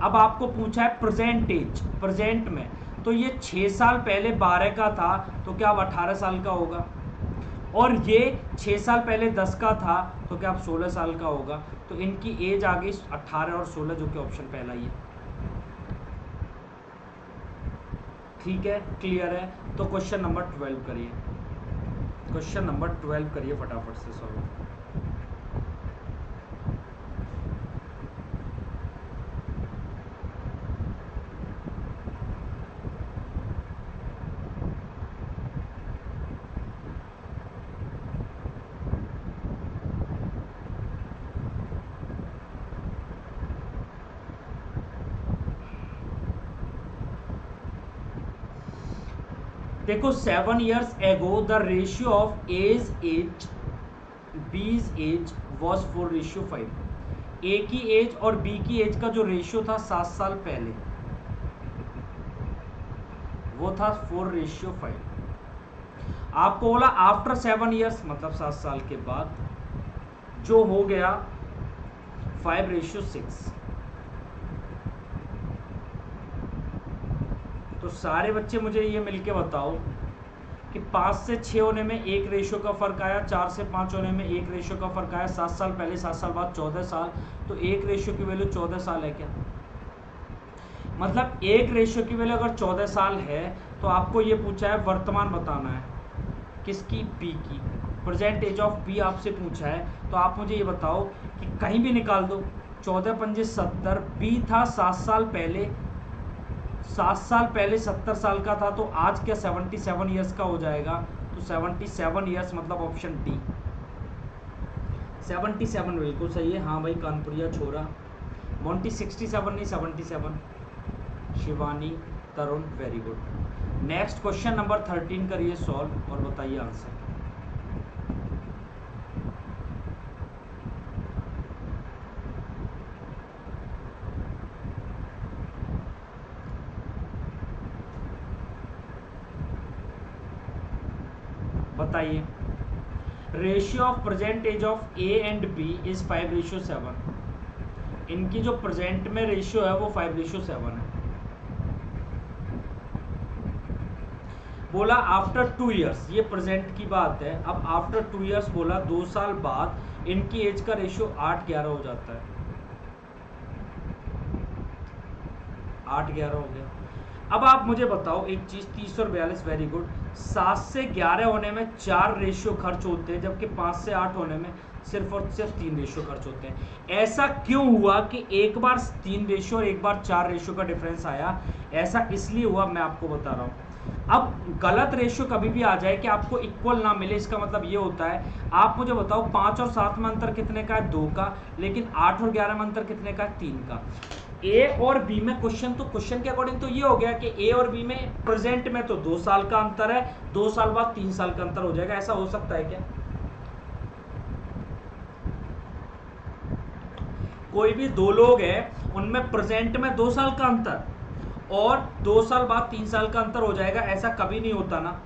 A: अब आपको पूछा है प्रेजेंट एज, प्रेजेंट में, तो ये 6 साल पहले 12 का था तो क्या अब 18 साल का होगा? और ये 6 साल पहले 10 का था तो क्या अब 16 साल का होगा? तो इनकी एज आ गई 18 और 16 जो कि ऑप्शन पहला ही है। ठीक है क्लियर है? तो क्वेश्चन नंबर 12 करिए, क्वेश्चन नंबर 12 करिए फटाफट से सॉल्व। देखो 7 years ago the ratio of age B's age was 4:5। A की एज और बी की एज का जो रेशियो था 7 साल पहले वो था 4:5। आपको बोला आफ्टर 7 years मतलब 7 साल के बाद जो हो गया 5:6। तो सारे बच्चे मुझे ये मिलके बताओ कि 5 से 6 होने में 1 रेशियो का फर्क आया, 4 से 5 होने में 1 रेशियो का फर्क आया, 7 साल पहले 7 साल बाद 14 साल, तो 1 रेशियो की वैल्यू 14 साल है क्या? मतलब 1 रेशियो की वैल्यू अगर 14 साल है तो आपको ये पूछा है वर्तमान बताना है किसकी? पी की। प्रेजेंट एज ऑफ पी आपसे पूछा है, तो आप मुझे ये बताओ कि कहीं भी निकाल दो, 14 पंजे 70, पी था 7 साल पहले, 7 साल पहले 70 साल का था, तो आज क्या 77 ईयर्स का हो जाएगा? तो 77 ईयर्स मतलब ऑप्शन डी 77 बिल्कुल सही है। हाँ भाई कानपुरिया छोरा। मोंटी 67 नहीं 77। Shivani Tarun very good. Next question number 13 करिए सॉल्व और बताइए आंसर। बताइए। Ratio of present age of A and B is 5:7। इनकी जो प्रेजेंट में रेशियो है वो 5:7 है। बोला आफ्टर 2 इयर्स, ये प्रेजेंट की बात है। अब आफ्टर 2 इयर्स बोला 2 साल बाद इनकी एज का रेशियो 8:11 हो जाता है। 8:11 हो गया। अब आप मुझे बताओ एक चीज, 30 और 42 वेरी गुड। 7 से 11 होने में 4 रेशियो खर्च होते हैं, जबकि 5 से 8 होने में सिर्फ और सिर्फ 3 रेशियो खर्च होते हैं। ऐसा क्यों हुआ कि एक बार 3 रेशियो और एक बार 4 रेशियो का डिफरेंस आया? ऐसा इसलिए हुआ, मैं आपको बता रहा हूँ। अब गलत रेशियो कभी भी आ जाए कि आपको इक्वल ना मिले, इसका मतलब ये होता है, आप मुझे बताओ 5 और 7 में अंतर कितने का है? 2 का। लेकिन 8 और 11 में अंतर कितने का है? 3 का। ए और बी में क्वेश्चन के अकॉर्डिंग तो ये हो गया कि ए और बी में प्रेजेंट में तो 2 साल का अंतर है, 2 साल बाद 3 साल का अंतर हो जाएगा। ऐसा हो सकता है क्या? कोई भी 2 लोग हैं, उनमें प्रेजेंट में 2 साल का अंतर और 2 साल बाद 3 साल का अंतर हो जाएगा, ऐसा कभी नहीं होता ना।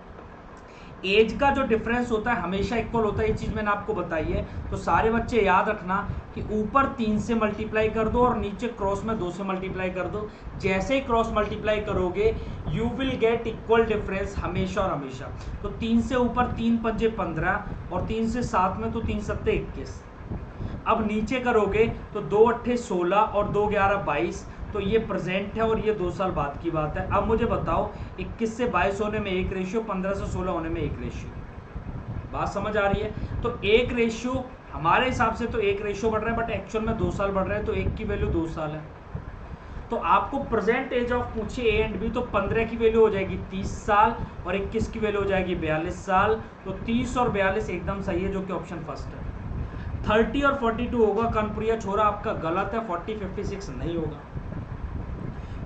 A: एज का जो डिफरेंस होता है हमेशा इक्वल होता है, ये चीज मैंने आपको बताई है। तो सारे बच्चे याद रखना कि ऊपर 3 से मल्टीप्लाई कर दो और नीचे क्रॉस में 2 से मल्टीप्लाई कर दो। जैसे ही क्रॉस मल्टीप्लाई करोगे you will get equal difference हमेशा और हमेशा। तो 3 से ऊपर 3 पंजे 15 और 3 से 7 में तो 3 सत्ते 21। अब नीचे करोगे तो 2 अट्ठे 16 और 2 11 22। तो ये प्रेजेंट है और ये 2 साल बाद की बात है। अब मुझे बताओ 21 से 22 होने में 1 रेशियो, 15 से 16 होने में 1 रेशियो। बात समझ आ रही है? तो 1 रेशियो हमारे हिसाब से तो 1 रेशियो बढ़ रहा है, बट एक्चुअल में 2 साल बढ़ रहे हैं, तो 1 की वैल्यू 2 साल है। तो आपको प्रेजेंट एज ऑफ पूछिए ए एंड बी, तो 15 की वैल्यू हो जाएगी 30 साल और 21 की वैल्यू हो जाएगी 42 साल। तो 30 और 42 एकदम सही है, जो कि ऑप्शन फर्स्ट है। 30 और 42 होगा कानपुरिया छोरा, आपका गलत है। 40 56 नहीं होगा।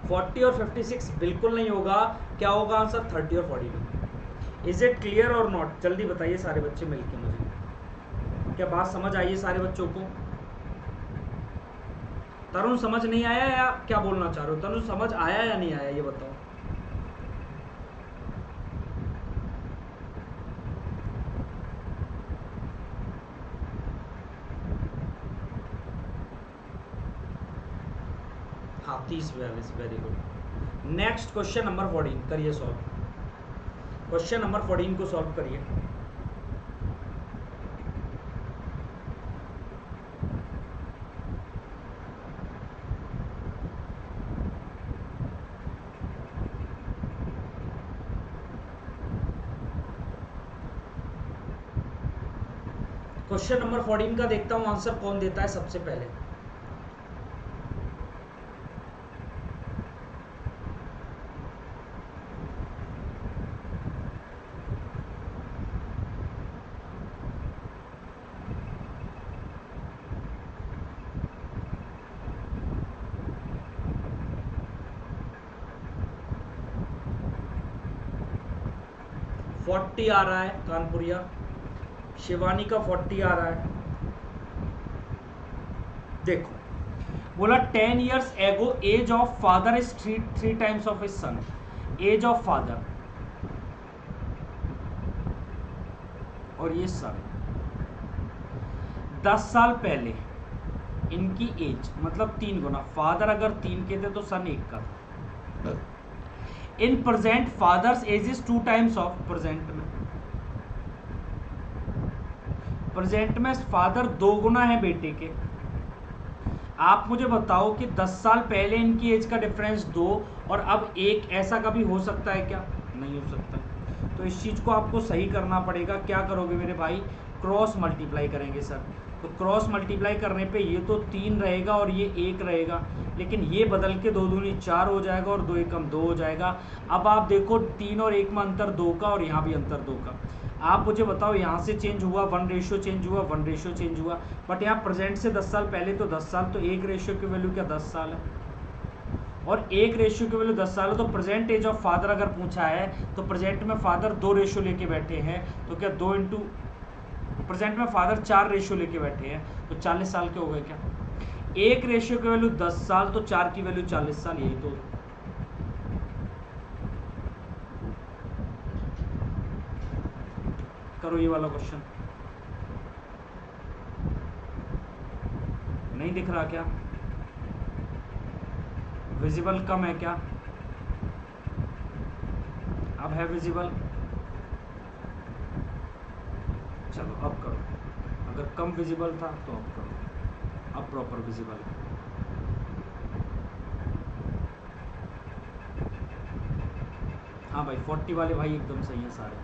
A: 40 और 56 बिल्कुल नहीं होगा। क्या होगा आंसर? 30 और 42। इज इट क्लियर और नॉट? जल्दी बताइए सारे बच्चे मिलके मुझे, क्या बात समझ आई है सारे बच्चों को? तरुण समझ नहीं आया या क्या बोलना चाह रहे हो? तरुण समझ आया या नहीं आया ये बताओ। हाँ 30 42 very good. Next question number 14 करिए सॉल्व। क्वेश्चन नंबर 14 को सॉल्व करिए। क्वेश्चन नंबर 14 का देखता हूं आंसर कौन देता है सबसे पहले। 40 आ रहा है कानपुरिया, शिवानी का 40 आ रहा है। देखो बोला 10 years ago age of father is three times of his son. Age of father और ये सन, 10 साल पहले इनकी एज मतलब 3 गुना। फादर अगर 3 के थे तो सन 1 का था। In present father's age is 2 times of, present में फादर 2 गुना है बेटे के। आप मुझे बताओ कि 10 साल पहले इनकी एज का डिफरेंस 2 और अब 1, ऐसा कभी हो सकता है क्या? नहीं हो सकता। तो इस चीज़ को आपको सही करना पड़ेगा। क्या करोगे मेरे भाई? क्रॉस मल्टीप्लाई करेंगे सर। तो क्रॉस मल्टीप्लाई करने पे ये तो 3 रहेगा और ये 1 रहेगा, लेकिन ये बदल के 2 दूनी 4 हो जाएगा और 2 एकम 2 हो जाएगा। अब आप देखो 3 और 1 में अंतर 2 का और यहाँ भी अंतर 2 का। आप मुझे बताओ यहाँ से चेंज हुआ 1 रेशियो चेंज हुआ, 1 रेशियो चेंज हुआ, बट यहाँ प्रेजेंट से 10 साल पहले तो 10 साल, तो 1 रेशियो की वैल्यू क्या 10 साल है और 1 रेशियो की वैल्यू 10 साल है। तो प्रेजेंट एज ऑफ फादर अगर पूछा है तो प्रेजेंट में फादर 2 रेशियो लेके बैठे हैं, तो क्या 2 इंटू प्रेजेंट में फादर 4 रेशियो लेके बैठे हैं, तो 40 साल के हो गए क्या? 1 रेशियो की वैल्यू 10 साल तो 4 की वैल्यू 40 साल, यही तो। करो ये वाला क्वेश्चन। नहीं दिख रहा क्या? विजिबल कम है क्या? अब है विजिबल? चलो अब करो। अगर कम विजिबल था तो अब करो। अब प्रॉपर विजिबल है। हाँ भाई 40 वाले भाई एकदम सही है सारे।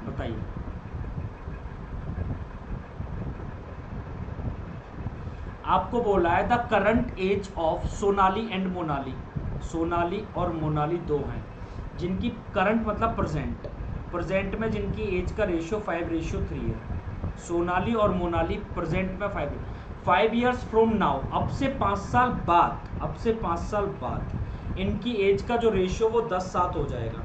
A: बताइए। आपको बोला है the current age of Sonali and Monali. Sonali और मोनाली 2 हैं जिनकी करंट मतलब प्रेजेंट में जिनकी एज का रेशियो 5:3 है। सोनाली और मोनाली प्रेजेंट में 5 years फ्रॉम नाउ, अब से 5 साल बाद इनकी एज का जो रेशियो वो 10:7 हो जाएगा।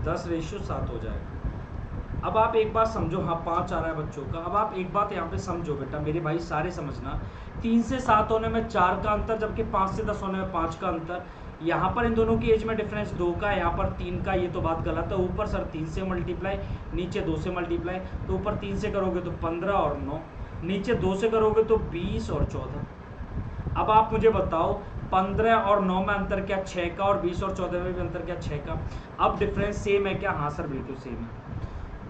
A: 10:7 हो जाएगा। अब आप एक बात समझो, हाँ 5 आ रहा है बच्चों का। अब आप एक बात यहाँ पे समझो बेटा, मेरे भाई सारे समझना। 3 से 7 होने में 4 का अंतर, जबकि 5 से 10 होने में 5 का अंतर। यहाँ पर इन दोनों की एज में डिफरेंस 2 का है, यहाँ पर 3 का। ये तो बात गलत है। ऊपर सर 3 से मल्टीप्लाई, नीचे 2 से मल्टीप्लाई। तो ऊपर 3 से करोगे तो 15 और 9, नीचे 2 से करोगे तो 20 और 14। अब आप मुझे बताओ 15 और 9 में अंतर क्या 6 का, और 20 और 14 में भी अंतर क्या 6 का। अब डिफरेंस सेम है क्या? हाँ सर बिल्कुल सेम है।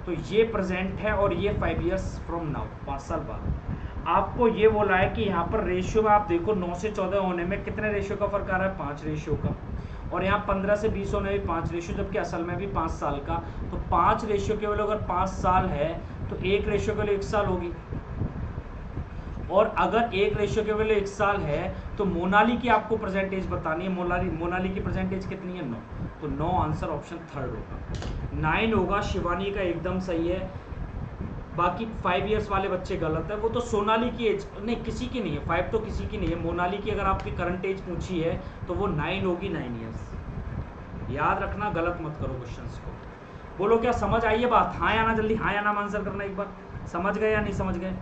A: तो ये प्रेजेंट है और ये 5 years फ्रॉम नाउ, 5 साल बाद। आपको ये बोला है कि यहाँ पर रेशियो में आप देखो 9 से 14 होने में कितने रेशियो का फर्क आ रहा है? 5 रेशियो का। और यहाँ 15 से 20 होने में 5 रेशियो, जबकि असल में भी 5 साल का। तो 5 रेशियो के वैल्यू अगर 5 साल है तो 1 रेशियो के लिए 1 साल होगी। और अगर 1 रेशियो के वैल्यू 1 साल है तो मोनाली की आपको प्रेजेंटेज बतानी है। मोनाली की प्रेजेंटेज कितनी है? 9। तो 9 आंसर ऑप्शन 3 होगा। 9 होगा। शिवानी का एकदम सही है। बाकी 5 years वाले बच्चे गलत है। वो तो सोनाली की एज नहीं, किसी की नहीं है। 5 तो किसी की नहीं है। मोनाली की अगर आपकी करंट एज पूछी है तो वो 9 होगी, 9 years। याद रखना, गलत मत करो क्वेश्चंस को। बोलो क्या समझ आई है बात? हाँ या ना, जल्दी हाँ या ना आंसर करना एक बार। समझ गए या नहीं समझ गए?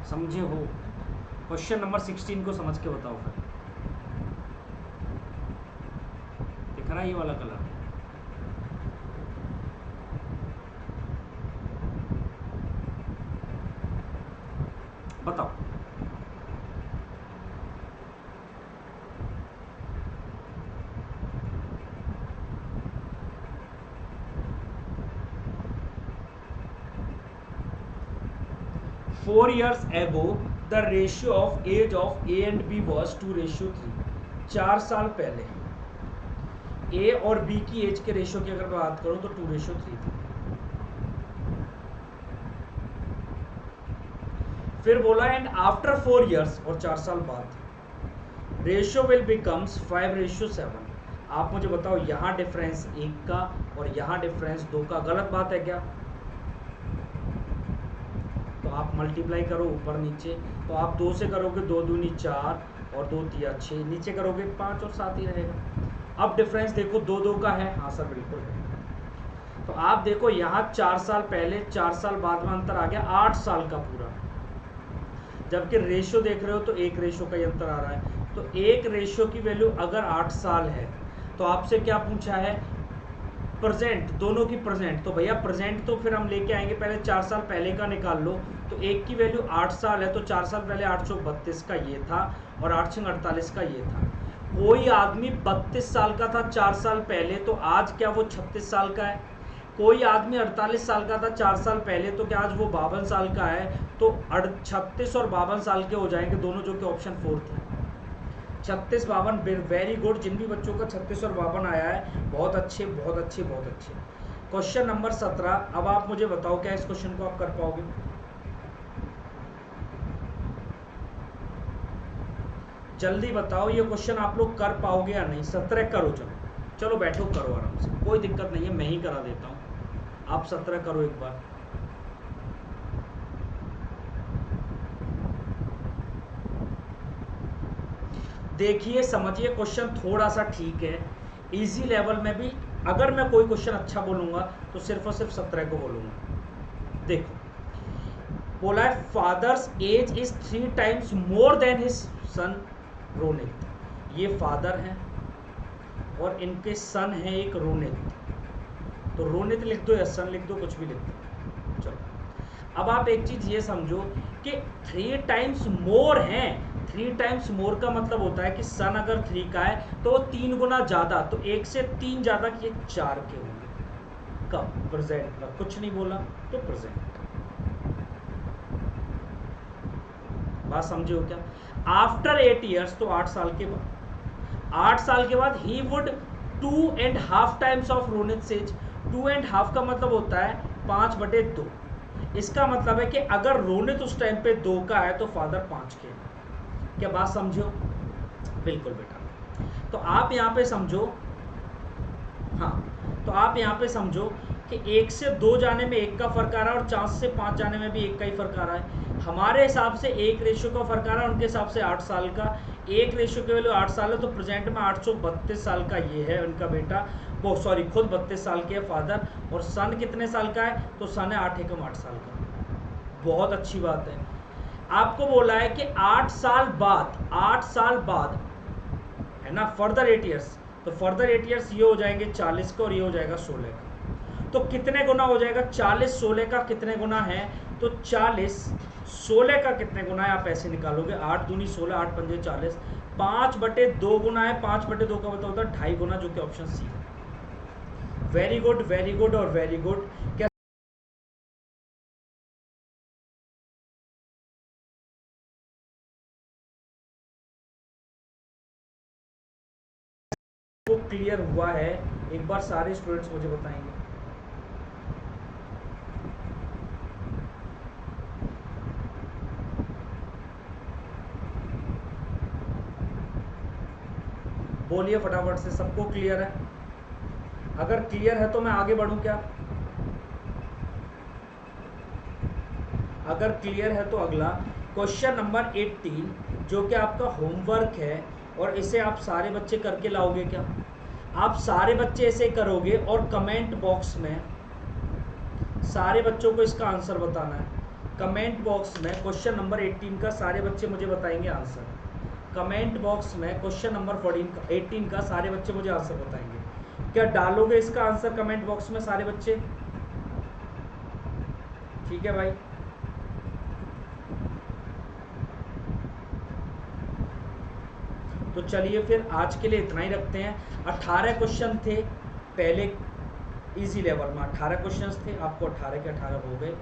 A: समझे हो? क्वेश्चन नंबर 16 को समझ के बताओ फिर। दिख रहा है ये वाला कलर? बताओ। Four years ago, the ratio of age of A and B was 2:3। 4 साल पहले A और B की एज के रेशियो की अगर बात करूं तो 2:3 थी। फिर बोला एंड आफ्टर 4 years, और 4 साल बाद रेशियो विल बिकम्स 5:7। आप मुझे बताओ यहाँ डिफरेंस 1 का और यहाँ डिफरेंस 2 का, गलत बात है क्या? तो आप मल्टीप्लाई करो ऊपर नीचे। तो आप 2 से करोगे 2 दूनी 4 और 2 तिया 6, नीचे करोगे 5 और 7 ही रहेगा। अब डिफरेंस देखो 2 का है, हाँ सर बिल्कुल है। तो आप देखो यहाँ 4 साल पहले 4 साल बाद में अंतर आ गया 8 साल का पूरा, जबकि रेशियो देख रहे हो तो 1 रेशियो का ही अंतर आ रहा है। तो 1 रेशियो की वैल्यू अगर 8 साल है तो आपसे क्या पूछा है, प्रेजेंट, दोनों की प्रेजेंट। तो भैया प्रेजेंट तो फिर हम लेके आएंगे, पहले 4 साल पहले का निकाल लो। तो एक की वैल्यू 8 साल है, तो 4 साल पहले 8 चौक 32 का ये था और 8 छंग 48 का ये था। कोई आदमी 32 साल का था 4 साल पहले, तो आज क्या वो 36 साल का है? कोई आदमी 48 साल का था 4 साल पहले, तो क्या आज वो 52 साल का है? तो 36 और 52 साल के हो जाएंगे दोनों, जो कि ऑप्शन 4 थे। 36 52, वेरी गुड। जिन भी बच्चों का 36 और 52 आया है, बहुत अच्छे बहुत अच्छे बहुत अच्छे। क्वेश्चन नंबर 17, अब आप मुझे बताओ क्या इस क्वेश्चन को आप कर पाओगे? जल्दी बताओ ये क्वेश्चन आप लोग कर पाओगे या नहीं? 17 करो, चलो चलो बैठो करो आराम से, कोई दिक्कत नहीं है, मैं ही करा देता हूँ। आप 17 करो एक बार। देखिए समझिए, क्वेश्चन थोड़ा सा ठीक है, इजी लेवल में भी। अगर मैं कोई क्वेश्चन अच्छा बोलूंगा तो सिर्फ और सिर्फ 17 को बोलूंगा। देखो बोला है father's age is 3 times more than his son Ronit. ये फादर हैं और इनके सन है एक रोनित। तो रोनित लिख दो या सन लिख दो, कुछ भी लिख दो, चलो। अब आप एक चीज ये समझो कि 3 टाइम्स मोर हैं। 3 टाइम्स मोर का मतलब होता है कि सन अगर 3 का है तो वो 3 गुना ज्यादा, तो 1 से 3 ज्यादा किए 4 के होंगे। कब? प्रेजेंट में। कुछ नहीं बोला तो प्रेजेंट। बात समझे हो क्या? आफ्टर 8 ईयर्स, तो 8 साल के बाद, 8 साल के बाद ही would 2.5 times of Ronit age. 2.5 का मतलब होता है 5/2। इसका मतलब है कि अगर रोनित उस टाइम पे 2 का है तो फादर 5 के। क्या बात समझो? बिल्कुल बेटा। तो आप यहाँ पे समझो, हाँ, तो आप यहाँ पे समझो कि 1 से 2 जाने में 1 का फर्क आ रहा है और 4 से 5 जाने में भी 1 का ही फर्क आ रहा है। हमारे हिसाब से 1 रेशियो का फर्क आ रहा है, उनके हिसाब से 8 साल का। 1 रेशियो की वैल्यू 8 साल है, तो प्रेजेंट में 832 साल का ये है उनका बेटा, वो सॉरी खुद 32 साल के है फादर। और सन कितने साल का है? तो सन है 8 एकम 8 साल का। बहुत अच्छी बात है। आपको बोला है कि 8 साल बाद, 8 साल बाद है ना, फर्दर 8 ईयर्स। तो फर्दर 8 ईयर्स ये हो जाएंगे 40 का और ये हो जाएगा 16 का। तो कितने गुना हो जाएगा? 40 16 का कितने गुना है? तो 40 16 का कितने गुना है आप ऐसे निकालोगे, 8 दूनी 16, 8 पंजे 40, 5/2 गुना है। 5/2 का मतलब होता है 2.5 गुना, जो कि ऑप्शन सी है। वेरी गुड और वेरी गुड। क्या वो क्लियर हुआ है? एक बार सारे स्टूडेंट्स मुझे बताएंगे। बोलिए फटाफट से, सबको क्लियर है? अगर क्लियर है तो मैं आगे बढ़ूं क्या? अगर क्लियर है तो अगला क्वेश्चन नंबर 18, जो कि आपका होमवर्क है, और इसे आप सारे बच्चे करके लाओगे क्या? आप सारे बच्चे ऐसे करोगे और कमेंट बॉक्स में सारे बच्चों को इसका आंसर बताना है। कमेंट बॉक्स में क्वेश्चन नंबर 18 का सारे बच्चे मुझे बताएंगे आंसर। कमेंट बॉक्स में क्वेश्चन नंबर 18 का सारे बच्चे मुझे आंसर बताएंगे। क्या डालोगे इसका आंसर कमेंट बॉक्स में सारे बच्चे? ठीक है भाई। तो चलिए फिर आज के लिए इतना ही रखते हैं। 18 क्वेश्चन थे पहले इजी लेवल में, 18 क्वेश्चंस थे, आपको 18 के 18 हो गए।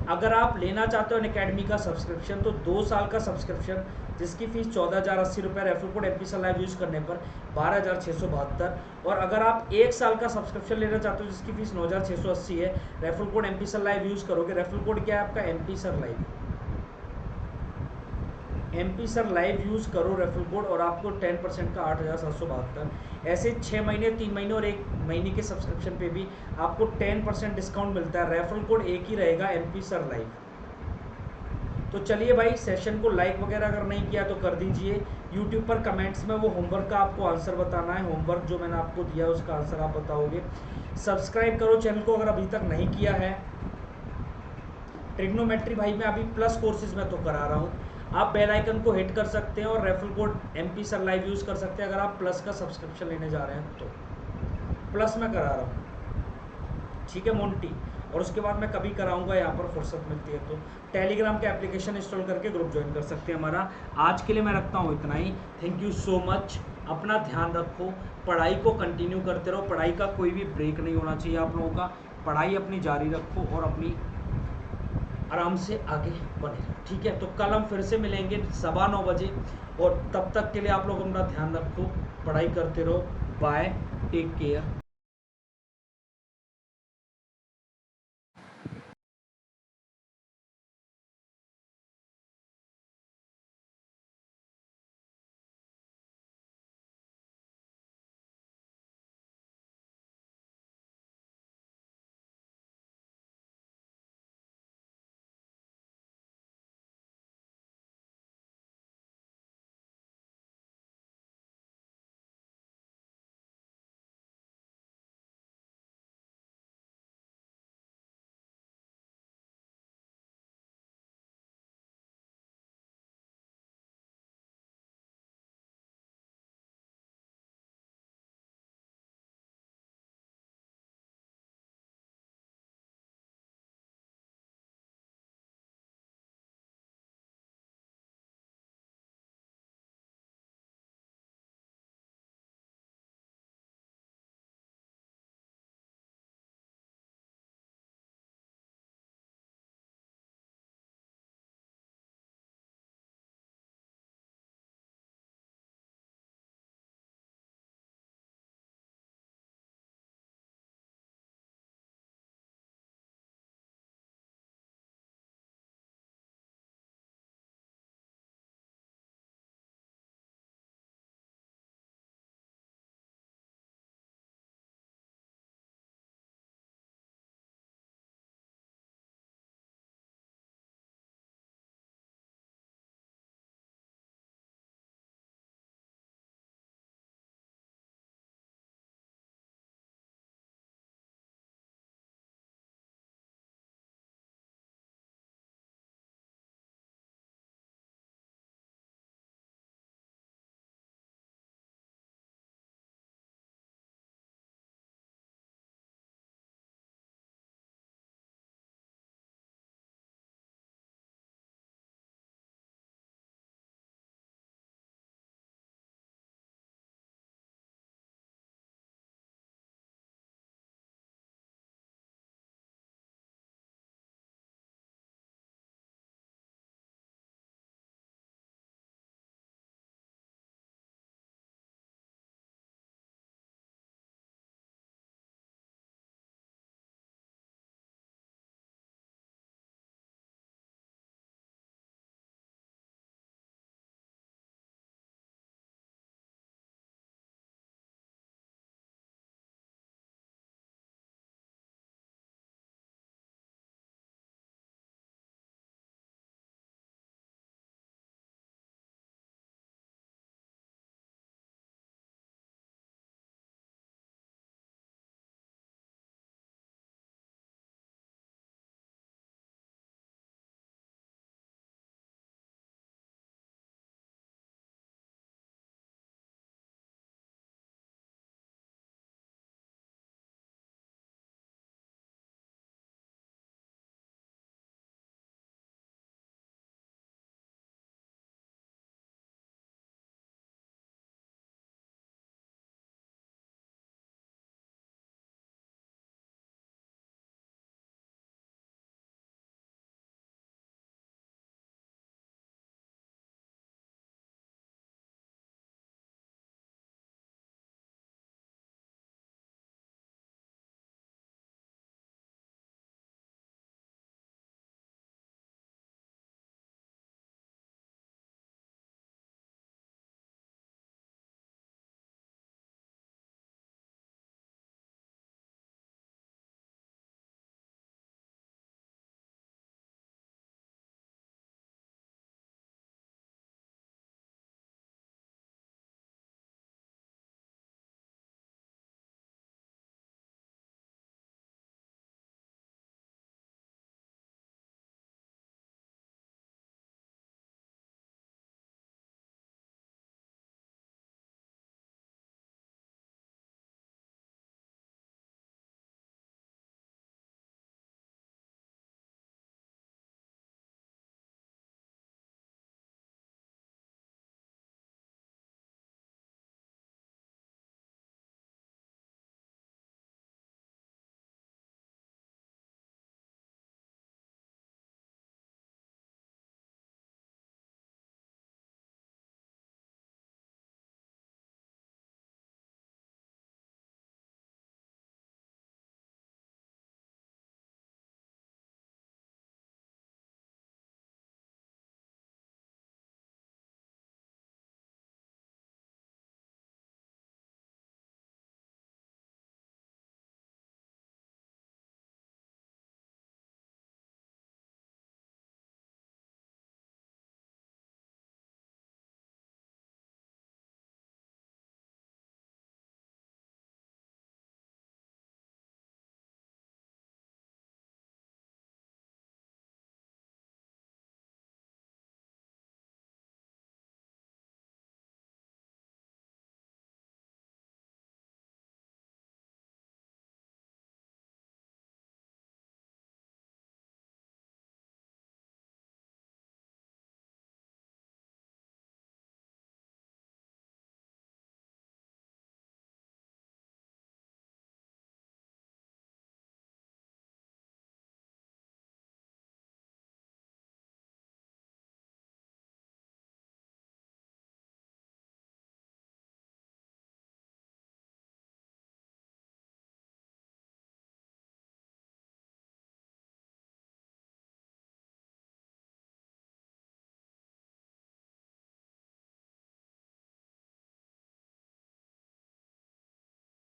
A: अगर आप लेना चाहते हो अनअकैडमी का सब्सक्रिप्शन, तो 2 साल का सब्सक्रिप्शन जिसकी फीस 14,080 रुपये, referral code MP sir live use करने पर 12,672। और अगर आप 1 साल का सब्सक्रिप्शन लेना चाहते हो जिसकी फीस 9,680 है, referral code MP sir live use करोगे। रेफरल कोड क्या है आपका? MP sir live. MP sir live use करो रेफरल कोड, और आपको 10% का 8,772। ऐसे 6 महीने, 3 महीने और 1 महीने के सब्सक्रिप्शन पे भी आपको 10% डिस्काउंट मिलता है। रेफरल कोड एक ही रहेगा, MP सर लाइव। तो चलिए भाई, सेशन को लाइक वगैरह अगर नहीं किया तो कर दीजिए। यूट्यूब पर कमेंट्स में वो होमवर्क का आपको आंसर बताना है, होमवर्क जो मैंने आपको दिया है उसका आंसर आप बताओगे। सब्सक्राइब करो चैनल को अगर अभी तक नहीं किया है। ट्रिग्नोमेट्री भाई मैं अभी प्लस कोर्सेज में तो करा रहा हूँ, आप बेल आइकन को हिट कर सकते हैं और referral code MP sir live use कर सकते हैं अगर आप प्लस का सब्सक्रिप्शन लेने जा रहे हैं तो। प्लस में करा रहा हूँ, ठीक है मोंटी, और उसके बाद मैं कभी कराऊंगा यहाँ पर फुर्सत मिलती है तो। टेलीग्राम के एप्लीकेशन इंस्टॉल करके ग्रुप ज्वाइन कर सकते हैं हमारा। आज के लिए मैं रखता हूँ इतना ही। Thank you so much. अपना ध्यान रखो, पढ़ाई को कंटिन्यू करते रहो, पढ़ाई का कोई भी ब्रेक नहीं होना चाहिए आप लोगों का। पढ़ाई अपनी जारी रखो और अपनी आराम से आगे बढ़े, ठीक है। तो कल हम फिर से मिलेंगे 9:15 बजे, और तब तक के लिए आप लोग अपना ध्यान रखो, पढ़ाई करते रहो। Bye, take care.